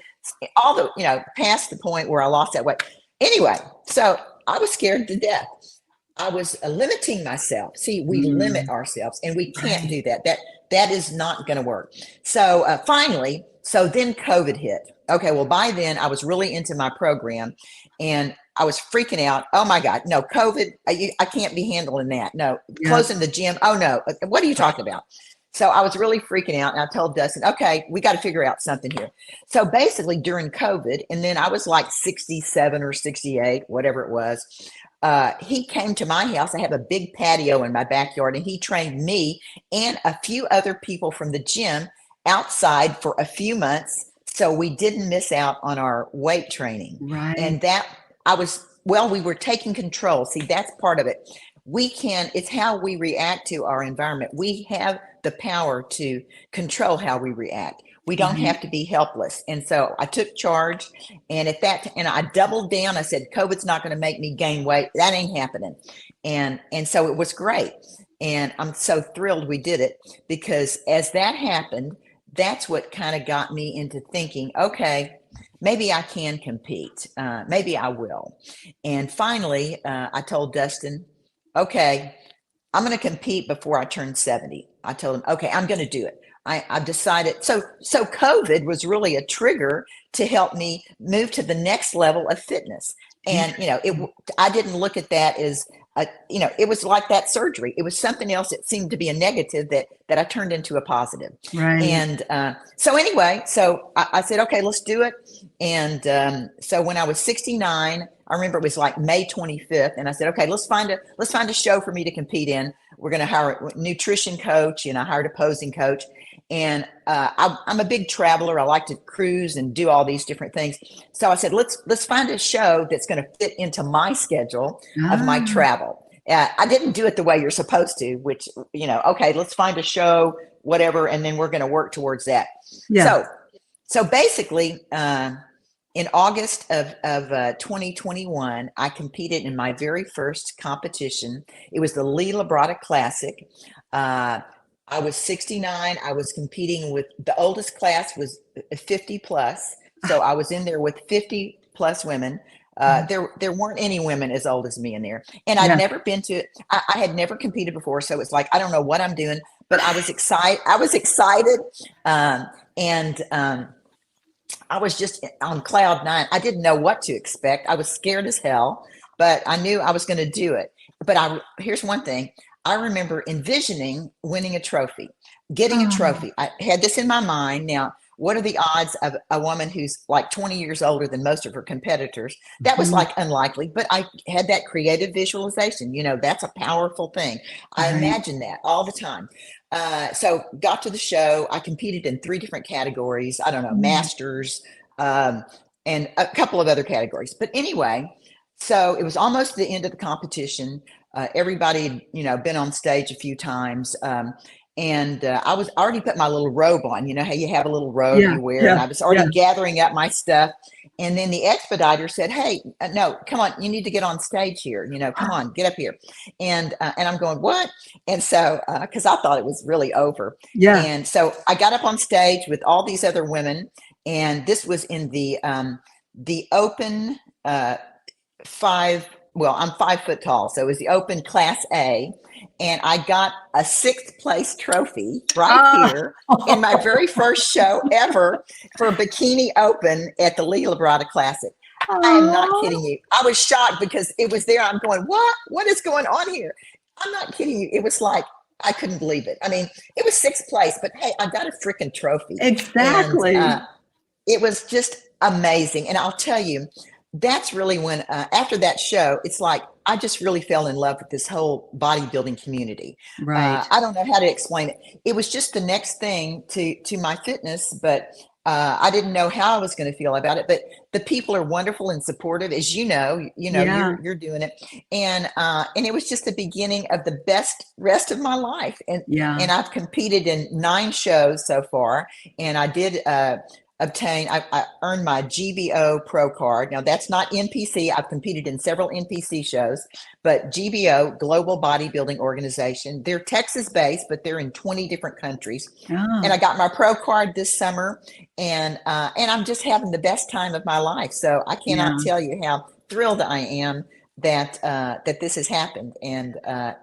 Speaker 5: all the, past the point where I lost that weight. Anyway, so I was scared to death. I was limiting myself. See, we limit ourselves and we can't do that. That is not going to work. So finally, then COVID hit. Okay, well, by then I was really into my program and I was freaking out. Oh my God, no, COVID, I can't be handling that. No, closing the gym. Oh no, what are you talking about? So I was really freaking out and I told Dustin, okay, we got to figure out something here. So basically during COVID, and then I was like 67 or 68, whatever it was, he came to my house. I have a big patio in my backyard and he trained me and a few other people from the gym outside for a few months. So we didn't miss out on our weight training.
Speaker 4: Right.
Speaker 5: And we were taking control. See, that's part of it. It's how we react to our environment. We have the power to control how we react. We don't have to be helpless. And so I took charge and I doubled down. I said, COVID's not going to make me gain weight. That ain't happening. And so it was great. And I'm so thrilled we did it because as that happened, that's what kind of got me into thinking, okay, maybe I can compete. Maybe I will. And finally, I told Dustin, okay, I'm going to compete before I turn 70. I told him, okay, I'm going to do it. I've decided. So COVID was really a trigger to help me move to the next level of fitness. And, I didn't look at that as, it was like that surgery. It was something else that seemed to be a negative that I turned into a positive.
Speaker 4: Right.
Speaker 5: And so anyway, I said, okay, let's do it. And so when I was 69, I remember it was like May 25th. And I said, okay, let's find a show for me to compete in. We're going to hire a nutrition coach. I hired a posing coach. And I'm a big traveler. I like to cruise and do all these different things. So I said, let's find a show that's going to fit into my schedule of my travel. I didn't do it the way you're supposed to, which, okay, let's find a show, whatever, and then we're going to work towards that. Yeah. So basically, in August of 2021, I competed in my very first competition. It was the Lee Labrada Classic. I was 69. I was competing with the oldest class was 50 plus. So I was in there with 50 plus women. There weren't any women as old as me in there. And I'd never been to, I had never competed before. So it's like, I don't know what I'm doing, but I was excited. I was just on cloud nine. I didn't know what to expect. I was scared as hell, but I knew I was going to do it. But here's one thing. I remember envisioning winning a trophy, getting a trophy. I had this in my mind. Now, what are the odds of a woman who's like 20 years older than most of her competitors? That was like unlikely, but I had that creative visualization. That's a powerful thing. I imagine that all the time. So got to the show. I competed in 3 different categories. I don't know, masters, and a couple of other categories. But anyway, so it was almost the end of the competition. Everybody had, been on stage a few times. And I was already put my little robe on, how you have a little robe you wear. And I was already gathering up my stuff. And then the expediter said, hey, no, come on, you need to get on stage here. Come on, get up here. And I'm going, what? And so, cause I thought it was really over. Yeah. And so I got up on stage with all these other women. And this was in the open, I'm 5 foot tall. So it was the open class A. And I got a 6th place trophy here in my very first show ever for Bikini Open at the Lee Labrada Classic. I am not kidding you. I was shocked because it was there. I'm going, what? What is going on here? I'm not kidding you. It was like, I couldn't believe it. I mean, it was 6th place, but hey, I got a freaking trophy.
Speaker 4: Exactly.
Speaker 5: And, it was just amazing. And I'll tell you, that's really when, after that show, it's like I just really fell in love with this whole bodybuilding community.
Speaker 4: Right.
Speaker 5: I don't know how to explain it. It was just the next thing to my fitness, but I didn't know how I was going to feel about it. But the people are wonderful and supportive, as
Speaker 4: Yeah.
Speaker 5: you're doing it, and it was just the beginning of the best rest of my life.
Speaker 4: Yeah.
Speaker 5: And I've competed in 9 shows so far, and I did. I earned my GBO pro card. Now that's not NPC. I've competed in several NPC shows, but GBO, Global Bodybuilding Organization, they're Texas based, but they're in 20 different countries. And I
Speaker 4: Oh,
Speaker 5: got my pro card this summer, and I'm just having the best time of my life. So I cannot
Speaker 4: yeah.
Speaker 5: tell you how thrilled I am that this has happened. And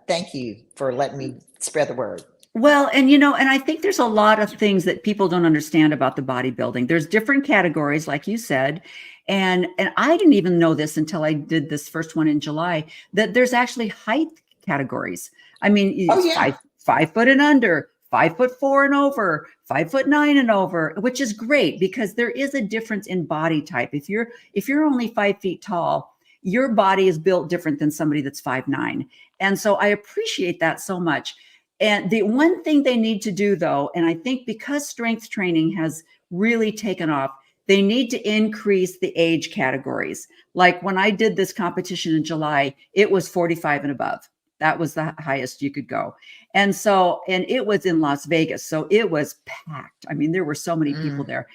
Speaker 5: thank you for letting me spread the word.
Speaker 4: Well, and I think there's a lot of things that people don't understand about the bodybuilding. There's different categories, like you said, and I didn't even know this until I did this first one in July, that there's actually height categories. I mean,
Speaker 5: Oh
Speaker 4: it's
Speaker 5: yeah,
Speaker 4: 5 foot and under, 5'4" and over, 5'9" and over, which is great because there is a difference in body type. If you're only 5 feet tall, your body is built different than somebody that's 5'9". And so I appreciate that so much. And the one thing they need to do, though, and I think because strength training has really taken off, they need to increase the age categories. Like when I did this competition in July, it was 45 and above. That was the highest you could go. And it was in Las Vegas. So it was packed. I mean, there were so many people
Speaker 5: mm,
Speaker 4: there.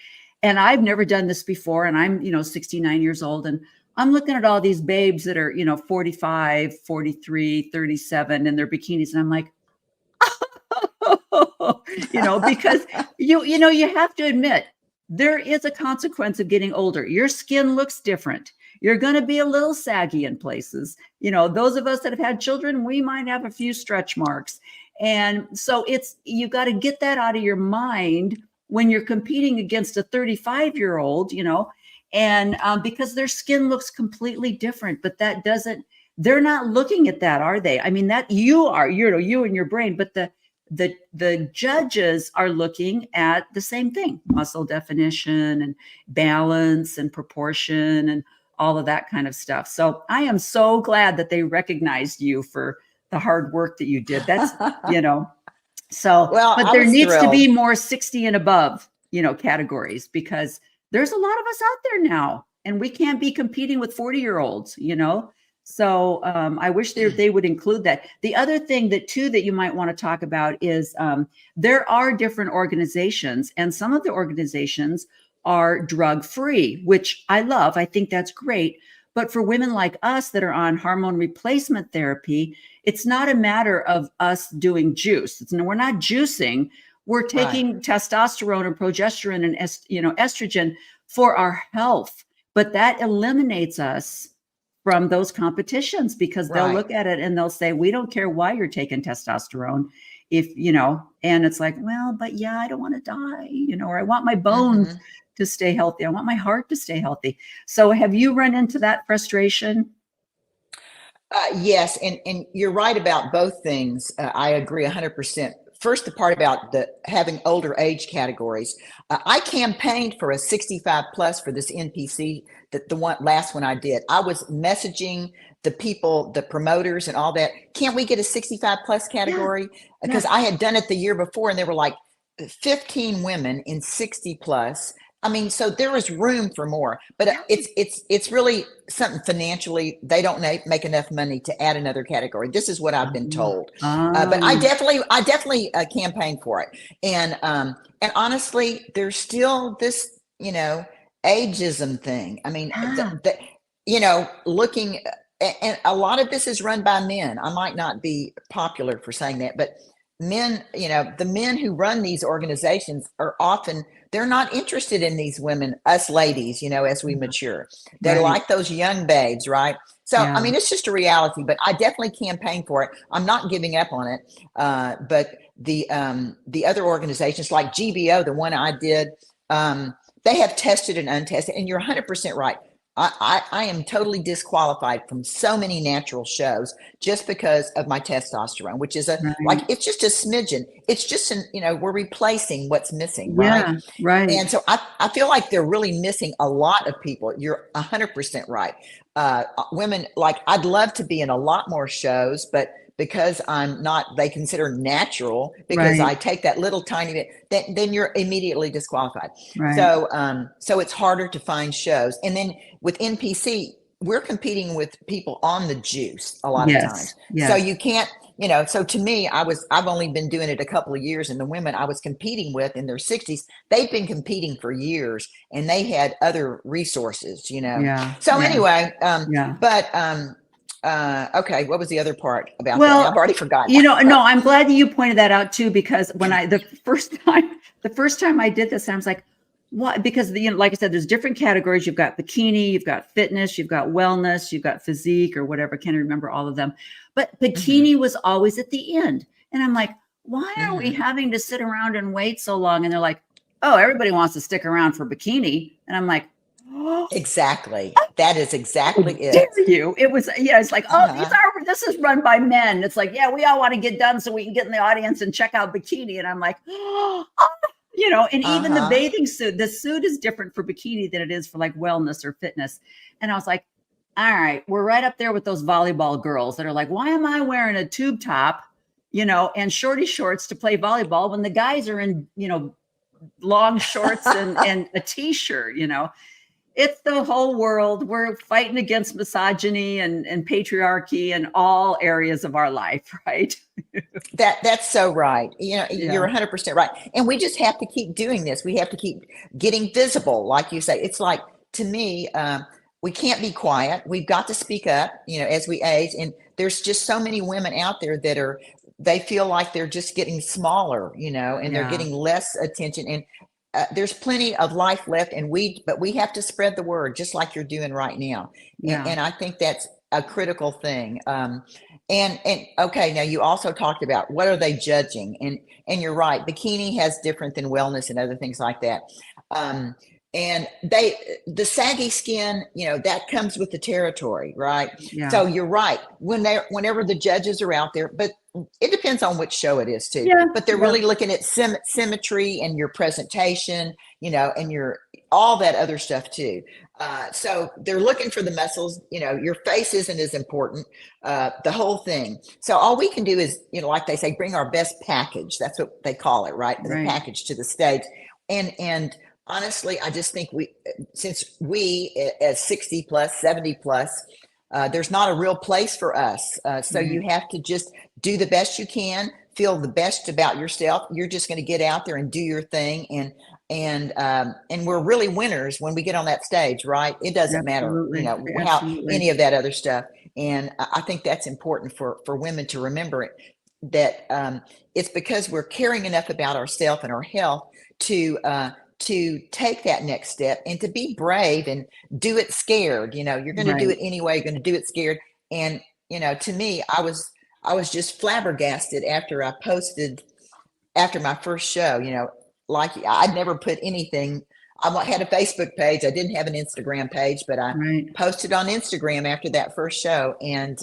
Speaker 4: And I've never done this before. And I'm, 69 years old. And I'm looking at all these babes that are, 45, 43, 37 in their bikinis. And I'm like, because you have to admit there is a consequence of getting older. Your skin looks different. You're going to be a little saggy in places. Those of us that have had children, we might have a few stretch marks. And so you got to get that out of your mind when you're competing against a 35-year-old, and because their skin looks completely different, but that doesn't, they're not looking at that, are they? I mean, that you are, you and your brain, but the judges are looking at the same thing: muscle definition and balance and proportion and all of that kind of stuff. So I am so glad that they recognized you for the hard work that you did. That's, so,
Speaker 5: well,
Speaker 4: but
Speaker 5: I
Speaker 4: there
Speaker 5: was
Speaker 4: needs to
Speaker 5: thrilled.
Speaker 4: be more 60 and above, categories, because there's a lot of us out there now and we can't be competing with 40-year-olds. So I wish they would include that. The other thing that you might want to talk about is there are different organizations, and some of the organizations are drug free, which I love. I think that's great. But for women like us that are on hormone replacement therapy, it's not a matter of us doing juice. We're not juicing. We're
Speaker 5: Right.
Speaker 4: taking testosterone and progesterone and estrogen for our health. But that eliminates us from those competitions, because they'll
Speaker 5: Right.
Speaker 4: look at it and they'll say, we don't care why you're taking testosterone. And it's like, well, but yeah, I don't want to die, or I want my bones
Speaker 5: Hmm.
Speaker 4: to stay healthy. I want my heart to stay healthy. So have you run into that frustration?
Speaker 5: Yes, and you're right about both things. I agree 100%. First, the part about the having older age categories. I campaigned for a 65 plus for this NPC, the last one I did. I was messaging the people, the promoters, and all that. Can't we get a 65 plus
Speaker 4: Yeah,
Speaker 5: category?
Speaker 4: yeah.
Speaker 5: Because I had done it the year before, and there were like 15 women in 60 plus. I mean, so there is room for more, but it's really something financially. They don't make enough money to add another category. This is what I've been
Speaker 4: Oh,
Speaker 5: told. But I
Speaker 4: oh,
Speaker 5: definitely campaigned for it. And honestly, there's still this, ageism thing. I mean,
Speaker 4: yeah.
Speaker 5: looking, and a lot of this is run by men. I might not be popular for saying that, but men, the men who run these organizations are often, they're not interested in these women, us ladies, as we mature. They
Speaker 4: Right.
Speaker 5: like those young babes, right? So, I
Speaker 4: Yeah.
Speaker 5: mean, it's just a reality, but I definitely campaign for it. I'm not giving up on it. But the other organizations like GBO, the one I did, they have tested and untested, and you're 100% right. I am totally disqualified from so many natural shows just because of my testosterone, which is
Speaker 4: Right.
Speaker 5: it's just a smidgen. It's just we're replacing what's missing, right?
Speaker 4: Yeah. Right.
Speaker 5: And so I feel like they're really missing a lot of people. You're 100% right. Women, like, I'd love to be in a lot more shows, but because I'm not, they consider natural, because
Speaker 4: Right.
Speaker 5: I take that little tiny bit, then you're immediately disqualified.
Speaker 4: Right.
Speaker 5: So it's harder to find shows. And then with NPC, we're competing with people on the juice a lot of
Speaker 4: Yes.
Speaker 5: times. So
Speaker 4: Yes.
Speaker 5: you can't, so to me, I've only been doing it a couple of years, and the women I was competing with in their 60s, they've been competing for years, and they had other resources.
Speaker 4: Yeah.
Speaker 5: So
Speaker 4: Yeah.
Speaker 5: anyway,
Speaker 4: Yeah.
Speaker 5: but okay, what was the other part about that?
Speaker 4: Well,
Speaker 5: I've already forgotten.
Speaker 4: no, I'm glad that you pointed that out too, because when the first time I did this, I was like, what? Because like I said, there's different categories. You've got bikini, you've got fitness, you've got wellness, you've got physique or whatever. Can't remember all of them, but bikini was always at the end. And I'm like, why are we having to sit around and wait so long? And they're like, oh, everybody wants to stick around for bikini. And I'm like, oh,
Speaker 5: Exactly. That is exactly it.
Speaker 4: dare you? It was, it's like, oh, this is run by men. It's like, yeah, we all want to get done so we can get in the audience and check out bikini. And I'm like, and even the bathing suit, the suit is different for bikini than it is for like wellness or fitness. And I was like, all right, we're right up there with those volleyball girls that are like, why am I wearing a tube top, and shorty shorts to play volleyball when the guys are in, long shorts and a t-shirt, It's the whole world. We're fighting against misogyny and patriarchy in all areas of our life, right?
Speaker 5: That's so right.
Speaker 4: Yeah.
Speaker 5: You're 100% right. And we just have to keep doing this. We have to keep getting visible, like you say. It's like, to me, we can't be quiet. We've got to speak up, as we age. And there's just so many women out there that they feel like they're just getting smaller, and they're getting less attention. And there's plenty of life left, but we have to spread the word, just like you're doing right now.
Speaker 4: Yeah.
Speaker 5: And I think that's a critical thing. And okay, now you also talked about what are they judging, and you're right. Bikini has different than wellness and other things like that. And the saggy skin, that comes with the territory, right?
Speaker 4: Yeah.
Speaker 5: So you're right. Whenever the judges are out there, but it depends on which show it is too.
Speaker 4: Yeah.
Speaker 5: But they're really looking at symmetry and your presentation, and your all that other stuff too. So they're looking for the muscles. Your face isn't as important. The whole thing. So all we can do is, like they say, bring our best package. That's what they call it, right? The package to the stage, and honestly, I just think since we as 60 plus, 70 plus, there's not a real place for us. So you have to just do the best you can, feel the best about yourself. You're just going to get out there and do your thing. And we're really winners when we get on that stage, right? It doesn't matter, how any of that other stuff. And I think that's important for women to remember that it's because we're caring enough about ourselves and our health to take that next step and to be brave and do it scared. You're going to do it anyway. You're going to do it scared. And, to me, I was just flabbergasted after I posted after my first show, like I'd never put anything. I had a Facebook page. I didn't have an Instagram page, but I posted on Instagram after that first show. And,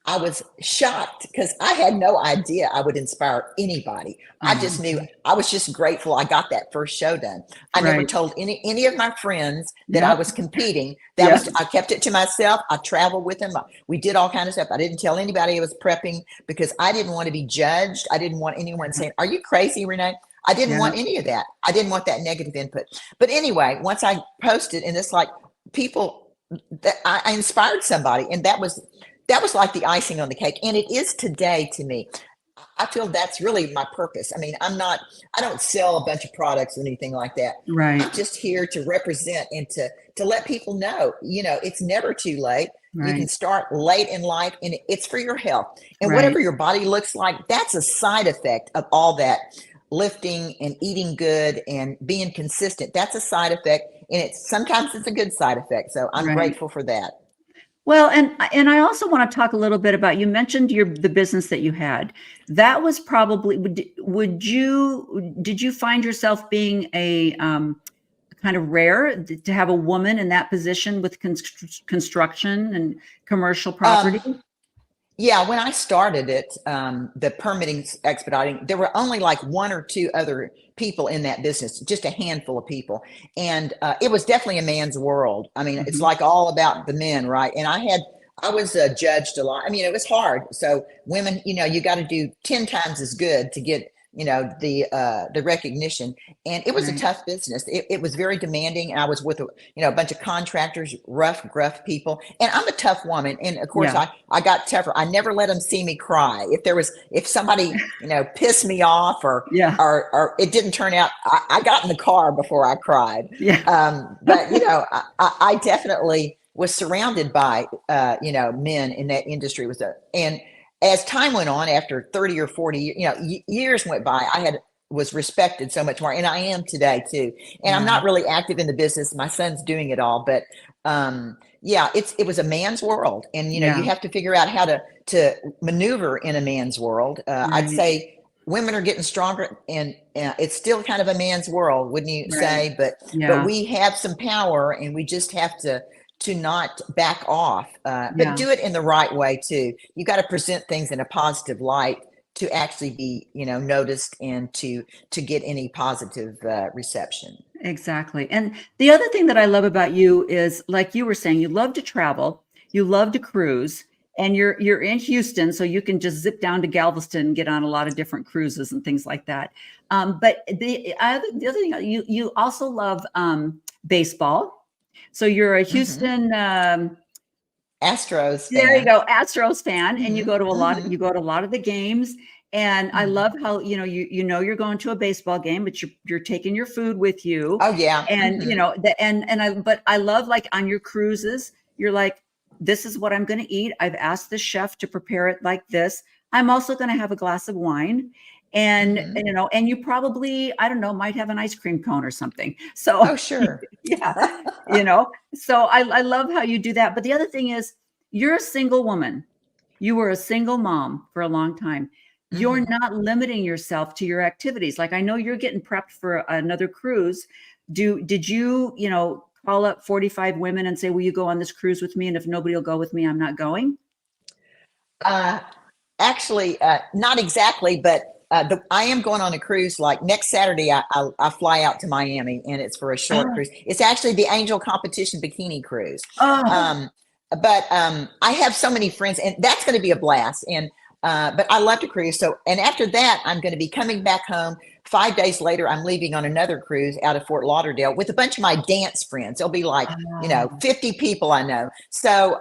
Speaker 5: I was shocked because I had no idea I would inspire anybody. I just knew, I was just grateful I got that first show done. I never told any of my friends that I was competing. I kept it to myself. I traveled with them. We did all kinds of stuff. I didn't tell anybody I was prepping because I didn't want to be judged. I didn't want anyone saying, "Are you crazy, Renee?" I didn't want any of that. I didn't want that negative input. But anyway, once I posted, and it's like people that I inspired somebody, and that was like the icing on the cake. And it is today to me. I feel that's really my purpose. I mean, I don't sell a bunch of products or anything like that.
Speaker 4: Right.
Speaker 5: I'm just here to represent and to let people know, it's never too late. You can start late in life, and it's for your health. And whatever your body looks like, that's a side effect of all that lifting and eating good and being consistent. That's a side effect. And sometimes it's a good side effect. So I'm grateful for that.
Speaker 4: Well, and I also want to talk a little bit about, you mentioned the business that you had. That was probably, did you find yourself being a kind of rare to have a woman in that position with construction and commercial property?
Speaker 5: Yeah, when I started it, the permitting expediting, there were only like one or two other people in that business, just a handful of people. And it was definitely a man's world. I mean, it's like all about the men, right? And I was judged a lot. I mean, it was hard. So women, you got to do 10 times as good to get, the recognition. And it was a tough business. It was very demanding. I was with a bunch of contractors, rough, gruff people. And I'm a tough woman. And of course, I got tougher. I never let them see me cry. If somebody, pissed me off or it didn't turn out, I got in the car before I cried. But, I definitely was surrounded by, men in that industry. And as time went on, after 30 or 40 years went by, was respected so much more. And I am today too. And I'm not really active in the business. My son's doing it all, but it was a man's world. And, you have to figure out how to maneuver in a man's world. I'd say women are getting stronger, and it's still kind of a man's world, wouldn't you say? But we have some power, and we just have to not back off, but do it in the right way too. You got to present things in a positive light to actually be, noticed and to get any positive reception.
Speaker 4: Exactly. And the other thing that I love about you is, like you were saying, you love to travel, you love to cruise, and you're in Houston, so you can just zip down to Galveston and get on a lot of different cruises and things like that. But the other thing, you also love baseball. So you're a Houston
Speaker 5: Astros fan.
Speaker 4: There you go, Astros fan, and you go to a lot. You go to a lot of the games, and I love how you're going to a baseball game, but you're taking your food with you.
Speaker 5: Oh yeah,
Speaker 4: and but I love, like, on your cruises, you're like, this is what I'm going to eat. I've asked the chef to prepare it like this. I'm also going to have a glass of wine. And and you probably, I don't know, might have an ice cream cone or something. So
Speaker 5: sure.
Speaker 4: So I love how you do that. But the other thing is, you're a single woman. You were a single mom for a long time. You're not limiting yourself to your activities. Like, I know you're getting prepped for another cruise. Did you call up 45 women and say, will you go on this cruise with me? And if nobody will go with me, I'm not going.
Speaker 5: Actually, not exactly, but I am going on a cruise. Like next Saturday, I fly out to Miami, and it's for a short cruise. It's actually the Angel Competition Bikini Cruise. But I have so many friends, and that's going to be a blast. And but I love to cruise. So, and after that, I'm going to be coming back home. 5 days later, I'm leaving on another cruise out of Fort Lauderdale with a bunch of my dance friends. There'll be like 50 people I know. So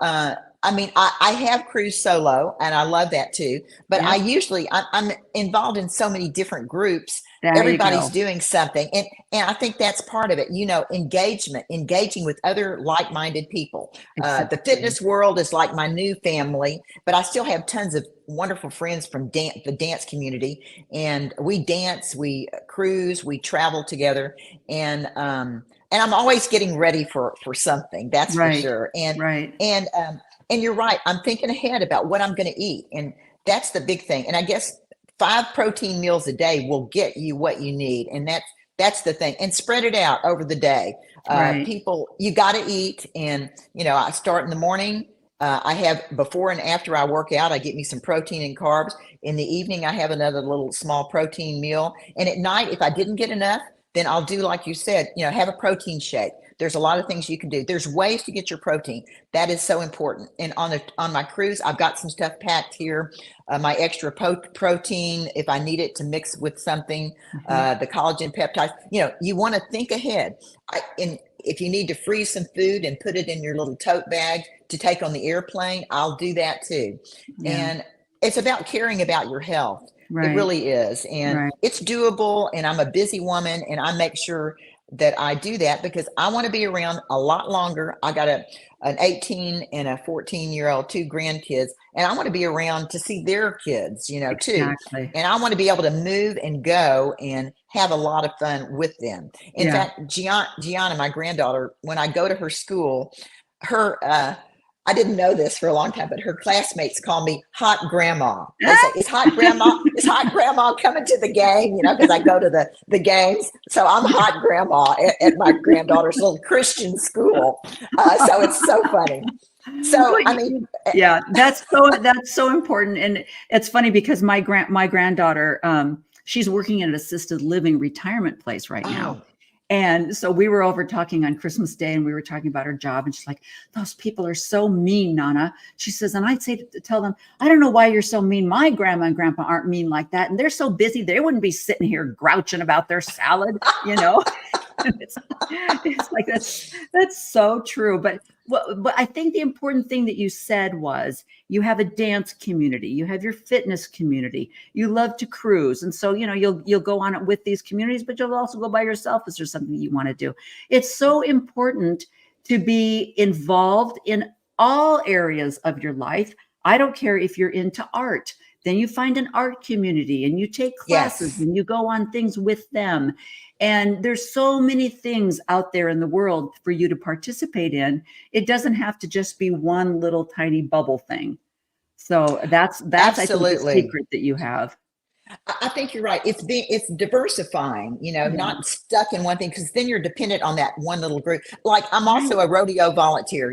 Speaker 5: I mean, I have cruised solo, and I love that too. But I'm involved in so many different groups. Everybody's doing something. And I think that's part of it, engaging with other like-minded people. The fitness world is like my new family, but I still have tons of wonderful friends from the dance community. And we dance, we cruise, we travel together. And I'm always getting ready for something, that's for sure. And you're right. I'm thinking ahead about what I'm going to eat. And that's the big thing. And I guess 5 protein meals a day will get you what you need. And that's the thing. And spread it out over the day. People, you got to eat. And, I start in the morning. I have before and after I work out, I get me some protein and carbs. In the evening, I have another little small protein meal. And at night, if I didn't get enough, then I'll do, like you said, have a protein shake. There's a lot of things you can do. There's ways to get your protein. That is so important. And on my cruise, I've got some stuff packed here. My extra protein, if I need it to mix with something, the collagen peptides. You want to think ahead. If you need to freeze some food and put it in your little tote bag to take on the airplane, I'll do that too. And it's about caring about your health. It really is. And it's doable. And I'm a busy woman, and I make sure that I do that because I want to be around a lot longer. I got an 18 and a 14-year-old, 2 grandkids, and I want to be around to see their kids, too. And I want to be able to move and go and have a lot of fun with them. In fact, Gianna, my granddaughter, when I go to her school, I didn't know this for a long time, but her classmates call me Hot Grandma. They say, "Is Hot Grandma coming to the game?" You know, because I go to the games. So I'm Hot Grandma at my granddaughter's little Christian school. So it's so funny. So I mean,
Speaker 4: yeah, that's so important, and it's funny because my granddaughter, she's working in an assisted living retirement place right now. And so we were over talking on Christmas Day, and we were talking about her job, and she's like, "Those people are so mean, Nana." She says, and I'd say to tell them, "I don't know why you're so mean. My grandma and grandpa aren't mean like that, and they're so busy they wouldn't be sitting here grouching about their salad, you know." it's like that's so true. But I think the important thing that you said was you have a dance community, you have your fitness community, you love to cruise, and so you'll go on it with these communities, but you'll also go by yourself if there's something you want to do. It's so important to be involved in all areas of your life. I don't care if you're into art. Then you find an art community and you take classes and you go on things with them. And there's so many things out there in the world for you to participate in. It doesn't have to just be one little tiny bubble thing. So that's
Speaker 5: absolutely.
Speaker 4: I think the secret that you have.
Speaker 5: I think you're right. It's diversifying, not stuck in one thing, because then you're dependent on that one little group. Like I'm also a rodeo volunteer,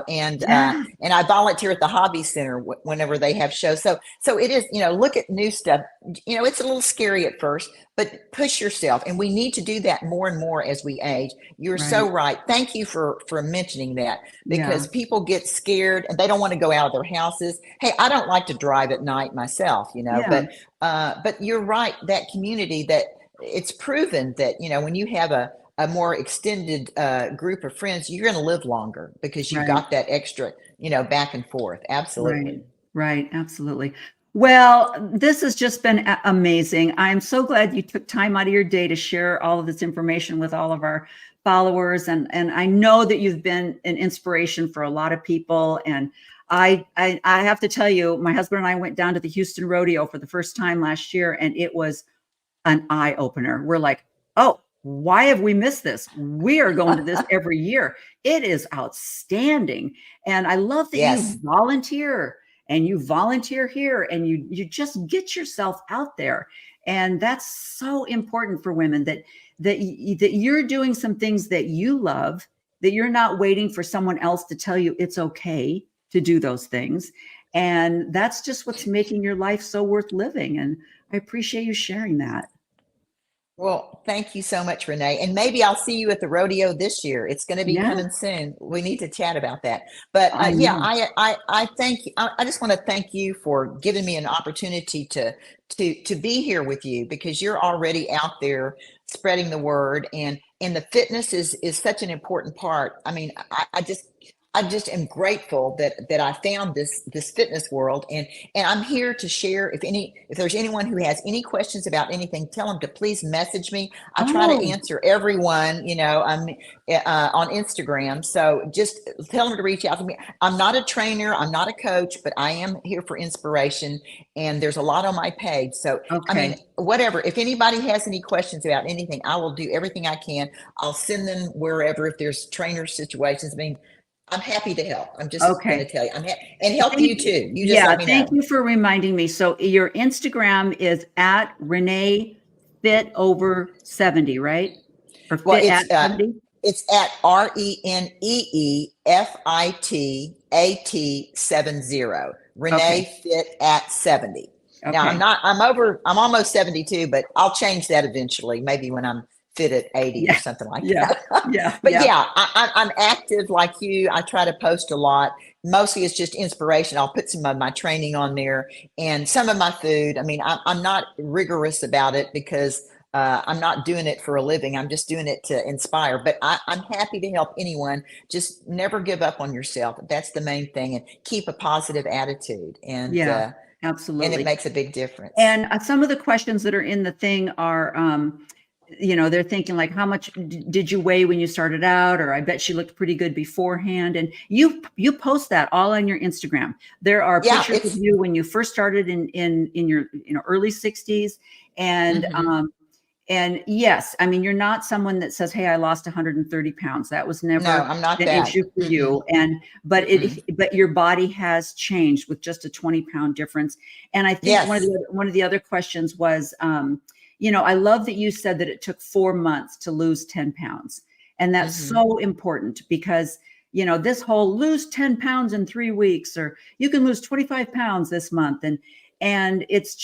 Speaker 5: and I volunteer at the Hobby Center whenever they have shows. So it is, look at new stuff. It's a little scary at first, but push yourself, and we need to do that more and more as we age. You're so right. Thank you for mentioning that, because people get scared and they don't want to go out of their houses. Hey, I don't like to drive at night myself, but you're right, that community, that it's proven that, when you have a more extended group of friends, you're going to live longer because you've got that extra, back and forth. Absolutely.
Speaker 4: Right. Absolutely. Well, this has just been amazing. I'm so glad you took time out of your day to share all of this information with all of our followers. And I know that you've been an inspiration for a lot of people. And I have to tell you, my husband and I went down to the Houston Rodeo for the first time last year, and it was an eye opener. We're like, oh, why have we missed this? We are going to this every year. It is outstanding. And I love that you volunteer here, and you just get yourself out there. And that's so important for women, that you're doing some things that you love, that you're not waiting for someone else to tell you it's okay to do those things. And that's just what's making your life so worth living. And I appreciate you sharing that.
Speaker 5: Well, thank you so much, Renee. And maybe I'll see you at the rodeo this year. It's going to be coming soon. We need to chat about that. But I thank you. I just want to thank you for giving me an opportunity to be here with you, because you're already out there spreading the word, and the fitness is such an important part. I mean, I just am grateful that I found this fitness world, and I'm here to share. If there's anyone who has any questions about anything, tell them to please message me. I try to answer everyone, I'm on Instagram. So just tell them to reach out to me. I'm not a trainer, I'm not a coach, but I am here for inspiration, and there's a lot on my page. So I mean, whatever, if anybody has any questions about anything, I will do everything I can. I'll send them wherever, if there's trainer situations. I mean, I'm happy to help. I'm just going to tell you, and help you too. You just let me know.
Speaker 4: Thank you for reminding me. So your Instagram is at René Fit Over 70, right? Or Fit at 70?
Speaker 5: It's at ReneeFitat 70. René Fit at 70. Okay. Now I'm almost 72, but I'll change that eventually. Maybe when I'm fit at 80 or something like that. But I'm active like you. I try to post a lot. Mostly it's just inspiration. I'll put some of my training on there and some of my food. I mean, I'm not rigorous about it, because I'm not doing it for a living. I'm just doing it to inspire. But I'm happy to help anyone. Just never give up on yourself. That's the main thing. And keep a positive attitude. And
Speaker 4: absolutely.
Speaker 5: And it makes a big difference.
Speaker 4: And some of the questions that are in the thing are, they're thinking like, how much did you weigh when you started out? Or I bet she looked pretty good beforehand. And you post that all on your Instagram. There are pictures of you when you first started in your early 60s. And And yes, I mean, you're not someone that says, "Hey, I lost 130 pounds." That was never
Speaker 5: No, I'm not
Speaker 4: an
Speaker 5: that.
Speaker 4: issue for you. But your body has changed with just a 20-pound difference. And I think
Speaker 5: Yes.
Speaker 4: one of the other questions was, I love that you said that it took 4 months to lose 10 pounds. And that's so important because, this whole lose 10 pounds in 3 weeks, or you can lose 25 pounds this month. And that's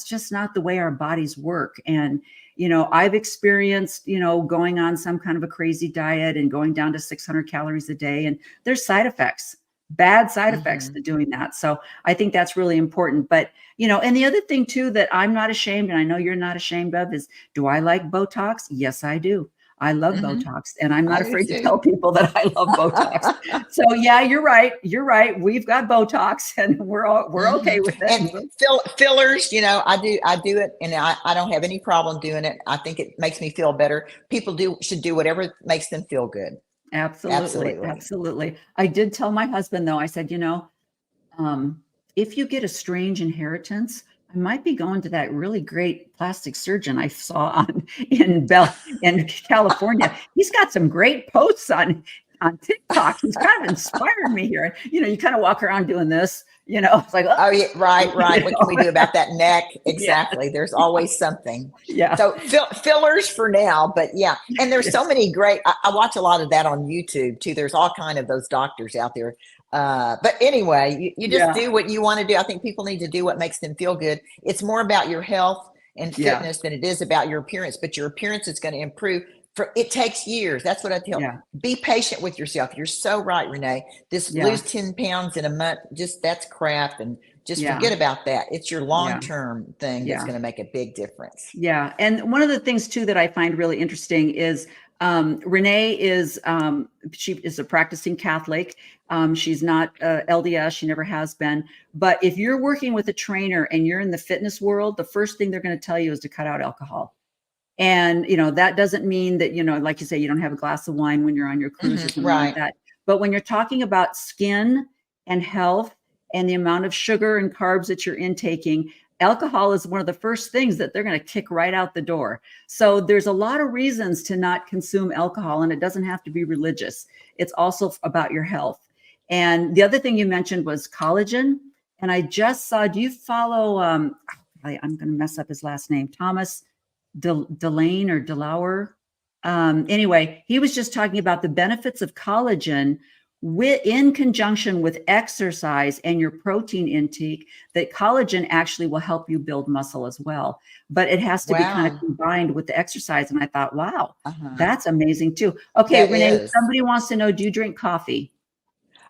Speaker 4: just not the way our bodies work. And, I've experienced, going on some kind of a crazy diet and going down to 600 calories a day. And there's bad side effects to doing that. So I think that's really important. But, and the other thing too, that I'm not ashamed, and I know you're not ashamed of, is, do I like Botox? Yes, I do. I love Botox, and I'm not afraid to tell people that I love Botox. So yeah, you're right. You're right. We've got Botox, and we're okay with it.
Speaker 5: And fillers, I do it, and I don't have any problem doing it. I think it makes me feel better. People should do whatever makes them feel good.
Speaker 4: Absolutely. I did tell my husband, though, I said, if you get a strange inheritance, I might be going to that really great plastic surgeon I saw in California. He's got some great posts on TikTok. He's kind of inspired me here. You kind of walk around doing this, it's like,
Speaker 5: oh yeah, right. What can we do about that neck? Exactly. Yeah. There's always something.
Speaker 4: Yeah.
Speaker 5: So fillers for now, but yeah. And there's so many great, I watch a lot of that on YouTube too. There's all kind of those doctors out there. But anyway, you just do what you want to do. I think people need to do what makes them feel good. It's more about your health and fitness than it is about your appearance, but your appearance is going to improve. It takes years. That's what I tell you. Be patient with yourself. You're so right, Renee. Lose 10 pounds in a month, that's crap. And just forget about that. It's your long-term thing that's going to make a big difference.
Speaker 4: Yeah. And one of the things too that I find really interesting is René she is a practicing Catholic. She's not LDS. She never has been. But if you're working with a trainer and you're in the fitness world, the first thing they're going to tell you is to cut out alcohol. And, that doesn't mean that, like you say, you don't have a glass of wine when you're on your cruise or something like that. But when you're talking about skin and health and the amount of sugar and carbs that you're intaking, alcohol is one of the first things that they're going to kick right out the door. So there's a lot of reasons to not consume alcohol, and it doesn't have to be religious. It's also about your health. And the other thing you mentioned was collagen. And I just saw, do you follow, I'm going to mess up his last name, Thomas Delane or Delauer. Anyway, he was just talking about the benefits of collagen in conjunction with exercise and your protein intake, that collagen actually will help you build muscle as well. But it has to be kind of combined with the exercise. And I thought, wow, that's amazing too. Okay, Renee, somebody wants to know, do you drink coffee?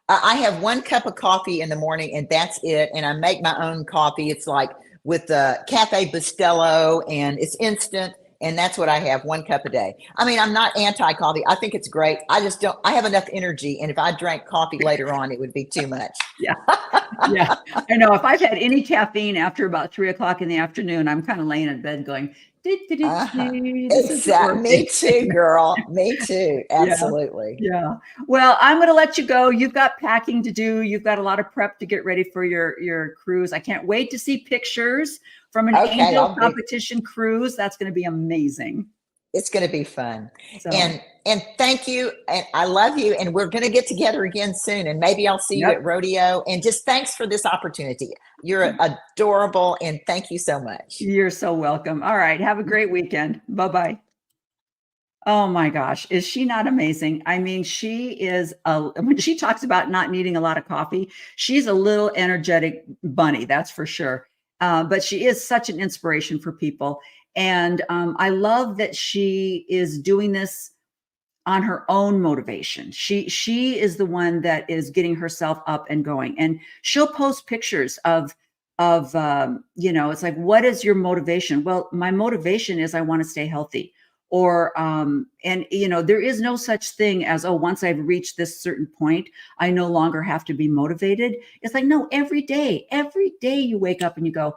Speaker 5: I have 1 cup of coffee in the morning, and that's it. And I make my own coffee. It's like with the Cafe Bustelo, and it's instant. And that's what I have, 1 cup a day. I mean, I'm not anti-coffee. I think it's great. I just I have enough energy. And if I drank coffee later on, it would be too much.
Speaker 4: Yeah. I know. If I've had any caffeine after about 3 o'clock in the afternoon, I'm kind of laying in bed going,
Speaker 5: Exactly. Me too, girl. Me too. Absolutely.
Speaker 4: Yeah. Well, I'm going to let you go. You've got packing to do. You've got a lot of prep to get ready for your cruise. I can't wait to see pictures from an angel competition cruise. That's going to be amazing.
Speaker 5: It's going to be fun. So, and thank you. And I love you. And we're going to get together again soon. And maybe I'll see you at rodeo. And just thanks for this opportunity. You're adorable. And thank you so much.
Speaker 4: You're so welcome. All right. Have a great weekend. Bye-bye. Oh my gosh. Is she not amazing? I mean, she is, when she talks about not needing a lot of coffee, she's a little energetic bunny. That's for sure. But she is such an inspiration for people. And I love that she is doing this on her own motivation. She is the one that is getting herself up and going. And she'll post pictures of it's like, what is your motivation? Well, my motivation is I want to stay healthy. Or, there is no such thing as, once I've reached this certain point, I no longer have to be motivated. It's like, no, every day you wake up and you go,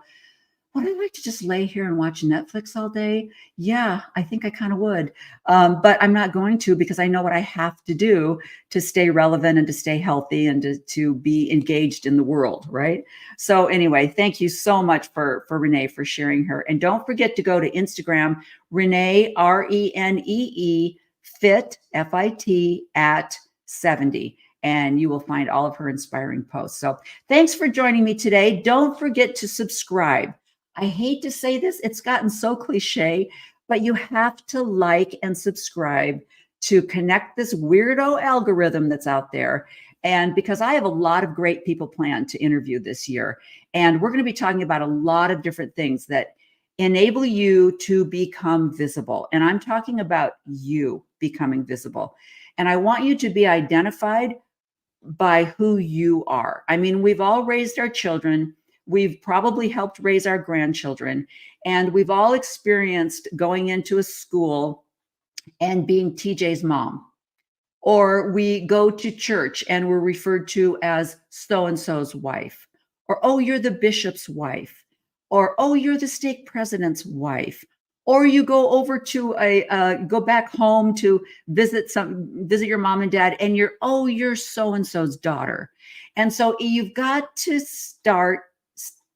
Speaker 4: would I like to just lay here and watch Netflix all day? Yeah, I think I kind of would. But I'm not going to, because I know what I have to do to stay relevant and to stay healthy and to be engaged in the world, right? So anyway, thank you so much for Renee for sharing her. And don't forget to go to Instagram, Renee, Renee, fit, FIT at 70. And you will find all of her inspiring posts. So thanks for joining me today. Don't forget to subscribe. I hate to say this, it's gotten so cliche, but you have to like and subscribe to connect this weirdo algorithm that's out there. And because I have a lot of great people planned to interview this year, and we're going to be talking about a lot of different things that enable you to become visible. And I'm talking about you becoming visible. And I want you to be identified by who you are. I mean, we've all raised our children. We've probably helped raise our grandchildren, and we've all experienced going into a school and being TJ's mom, or we go to church and we're referred to as so-and-so's wife, or, oh, you're the bishop's wife, or, oh, you're the stake president's wife, or you go over to go back home to visit your mom and dad, and you're so-and-so's daughter. And so you've got to start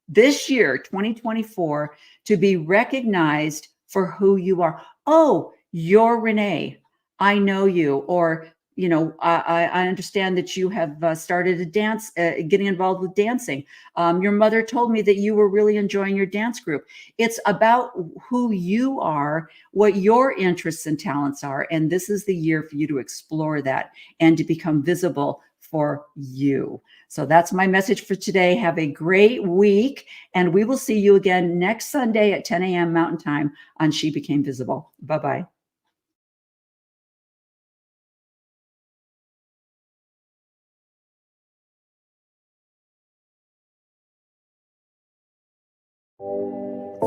Speaker 4: this year, 2024, to be recognized for who you are. Oh, you're Renee. I know you. Or, I understand that you have started a dance, getting involved with dancing. Your mother told me that you were really enjoying your dance group. It's about who you are, what your interests and talents are. And this is the year for you to explore that and to become visible for you. So that's my message for today. Have a great week, and we will see you again next Sunday at 10 a.m. Mountain Time on She Became Visible. Bye-bye.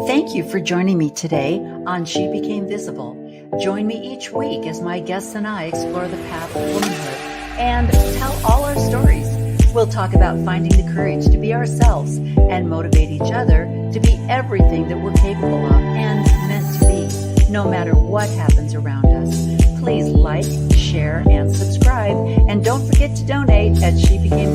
Speaker 4: Thank you for joining me today on She Became Visible. Join me each week as my guests and I explore the path of womanhood and tell all our stories. We'll talk about finding the courage to be ourselves and motivate each other to be everything that we're capable of and meant to be, no matter what happens around us. Please like, share, and subscribe. And don't forget to donate at SheBecameVisible.com.